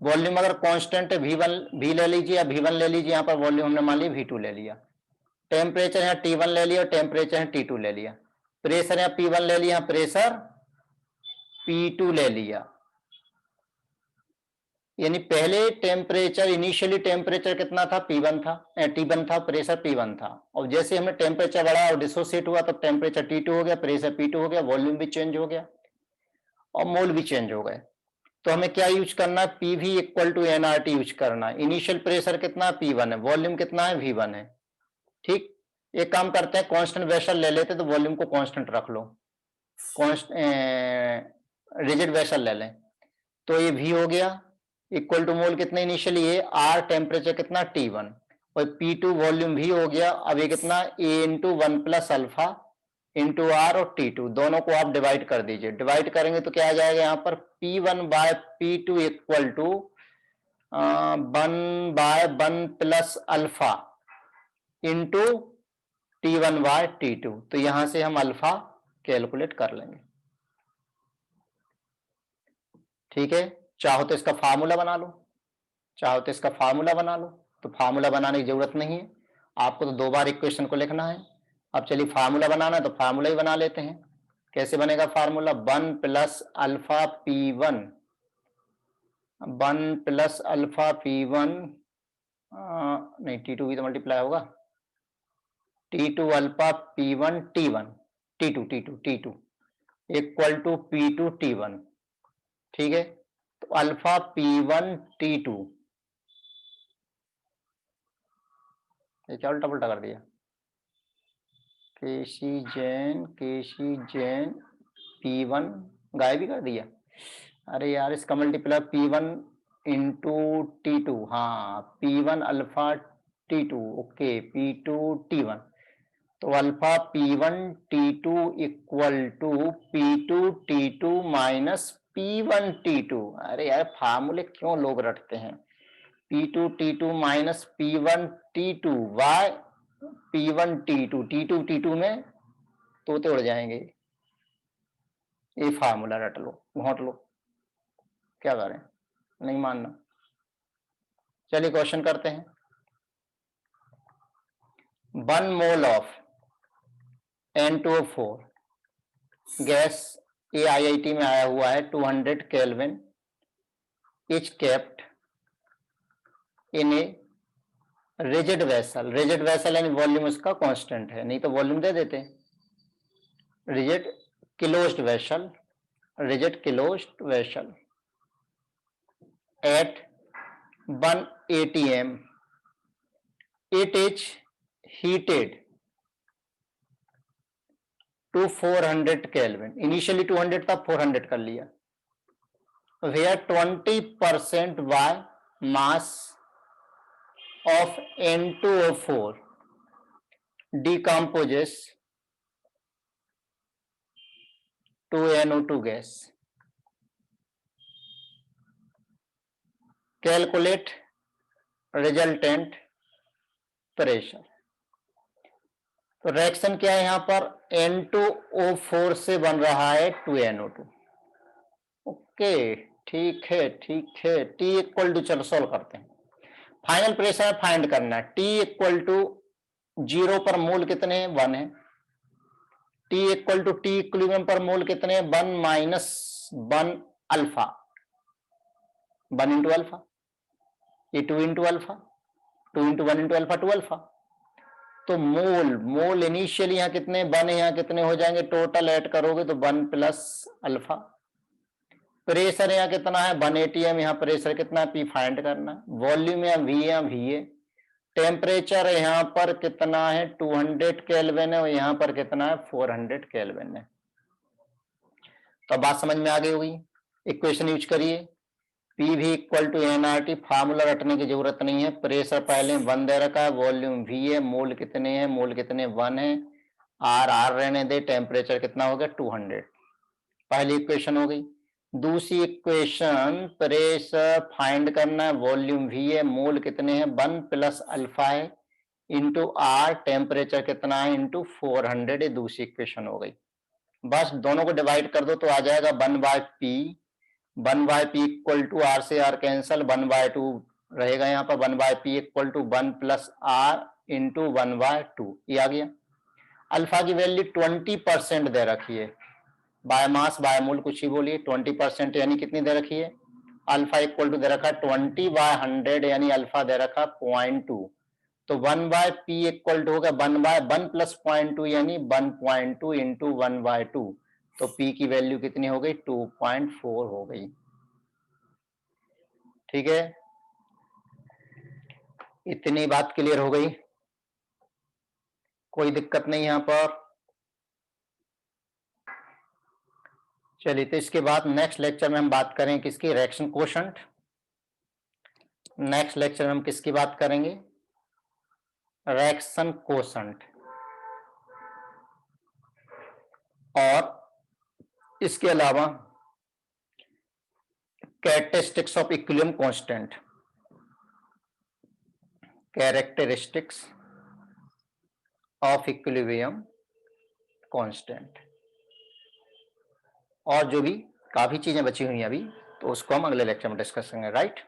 volume अगर कांस्टेंट है V1 V ले लीजिए या V1 ले लीजिए, यहां पर वॉल्यूम हमने मान लिया V2 ले लिया। टेम्परेचर यहाँ T1 ले लिया और टेम्परेचर यहाँ T2 ले लिया। प्रेशर यहाँ P1 ले लिया, प्रेशर P2 ले लिया। यानी पहले टेम्परेचर, इनिशियली टेम्परेचर कितना था P1 था, T1 था, प्रेशर P1 था, और जैसे हमने टेम्परेचर बढ़ाया और डिसोसिएट हुआ तो टेम्परेचर T2 हो गया, प्रेशर P2 हो गया, वॉल्यूम भी चेंज हो गया और मोल भी चेंज हो गए। तो हमें क्या यूज करना है, PV equal to nRT use करना है। इनिशियल प्रेशर कितना P1 है, वॉल्यूम कितना है V1 है। ठीक, एक काम करते हैं कांस्टेंट वेसल ले लेते, तो वॉल्यूम को कांस्टेंट रख लो, रिजिड वेसल ले लें, तो ये V हो गया इक्वल टू मोल कितने इनिशियली ये R, टेम्परेचर कितना T1 और P2 वॉल्यूम भी हो गया। अब ये कितना A into 1 plus alpha into R और T2 दोनों को आप डिवाइड कर दीजिए। डिवाइड करेंगे तो क्या आ जाएगा यहाँ पर P1 by P2 equal to 1/1 plus alpha into T1 by T2। तो यहां से हम अल्फा कैलकुलेट कर लेंगे। ठीक है, चाहो तो इसका फार्मूला बना लो, चाहो तो इसका फार्मूला बना लो, तो फार्मूला बनाने की जरूरत नहीं है, आपको तो 2 बार इक्वेशन को लिखना है। अब चलिए फार्मूला बनाना है तो फार्मूला ही बना लेते हैं। कैसे बनेगा formula? 1 plus alpha P1, 1 plus alpha P1, नहीं T2 भी तो मल्टीप्लाई होगा, T2 alpha P1 T1, T2 equal to P2 T1। ठीक है, तो अल्फा P1 T2, ये क्या उल्टा पुल्टा कर दिया, केसी जैन P1 गायब ही कर दिया। अरे यार इसका मल्टीप्लाई P1 इंटू T2, हाँ P1 alpha T2, okay P2 T1, तो alpha P1 T2 equal to P2 T2 minus P1 T2। अरे यार फार्मूले क्यों लोग रटते हैं? P2 T2 minus P1 T2, Y P1 T2, T2 में तोते उड़ जाएंगे। ये फार्मूला रट लो, घोंट लो, क्या करें, नहीं मानना। चलिए क्वेश्चन करते हैं। 1 मोल ऑफ N2O4 गैस ये IIT में आया हुआ है 200 kelvin is kept in a rigid vessel. Rigid vessel यानी वॉल्यूम उसका कांस्टेंट है, नहीं तो वॉल्यूम दे देते। Rigid closed vessel, rigid closed vessel eight 1 atm, it is heated to 400 Kelvin। Initially 200 था, 400 कर लिया। where 20% by mass of N2O4 decomposes to NO2 gas। Calculate resultant pressure। तो रिएक्शन क्या है यहां पर? N2O4 से बन रहा है 2NO2। ओके ठीक है T इक्वल टू, चलो सॉल्व करते हैं। फाइनल प्रेशर फाइंड करना है। T इक्वल टू 0 पर मोल कितने? 1 है। T equal to T equilibrium पर मोल कितने? 1 माइनस 1 अल्फा, 1 इंटू अल्फा, ये 2 into alpha, 2 into 1 into alpha 2 alpha. तो मोल इनिशियली यहाँ कितने? 1 है, यहाँ कितने हो जाएंगे? टोटल ऐड करोगे तो 1 प्लस अल्फा। प्रेशर यहाँ कितना है? 1 atm, यहाँ प्रेशर कितना है? P फाइंड करना है। वॉल्यूम यहाँ V है। टेम्परेचर यहाँ पर कितना है? 200 केल्विन है, और यहाँ पर कितना है? 400 केल्विन है। तो बात समझ में आ गई होगी। इक्वेशन यूज करिए, P भी इक्वल टू NRT, फार्मूला रटने की जरूरत नहीं है। प्रेशर पहले 1 दे रखा है, वॉल्यूम V है, मोल कितने हैं? मोल कितने? 1 है। R रहने दे, टेम्परेचर कितना हो गया? 200। पहली इक्वेशन हो गई। दूसरी इक्वेशन, प्रेशर फाइंड करना है, वॉल्यूम V है, मोल कितने हैं? 1 प्लस अल्फा है इंटू R, टेम्परेचर कितना है? इंटू 400। ये दूसरी इक्वेशन हो गई। बस दोनों को डिवाइड कर दो तो आ जाएगा 1/P। 1/P equal to, R से R कैंसल, 1/2 रहेगा यहाँ पर। 1/P equal to 1 plus R into 1/2, ये आ गया। अल्फा की वैल्यू 20% दे रखी है, बाय मास बाय मोल कुछ ही बोलिए। 20% यानी कितनी दे रखी है? अल्फा इक्वल टू दे रखा 20/100, यानी अल्फा दे रखा 0.2। तो 1/P इक्वल टू होगा 1/1 प्लस 0.2, यानी 1.2 इंटू 1/2। तो P की वैल्यू कितनी हो गई? 2.4 हो गई। ठीक है, इतनी बात क्लियर हो गई, कोई दिक्कत नहीं यहां पर। चलिए, तो इसके बाद नेक्स्ट लेक्चर में हम बात करें किसकी? Reaction quotient. नेक्स्ट लेक्चर में हम किसकी बात करेंगे? Reaction quotient. और इसके अलावा characteristics of equilibrium constant, characteristics of equilibrium constant. और जो भी काफी चीजें बची हुई हैं अभी, तो उसको हम अगले लेक्चर में डिस्कस करेंगे, राइट।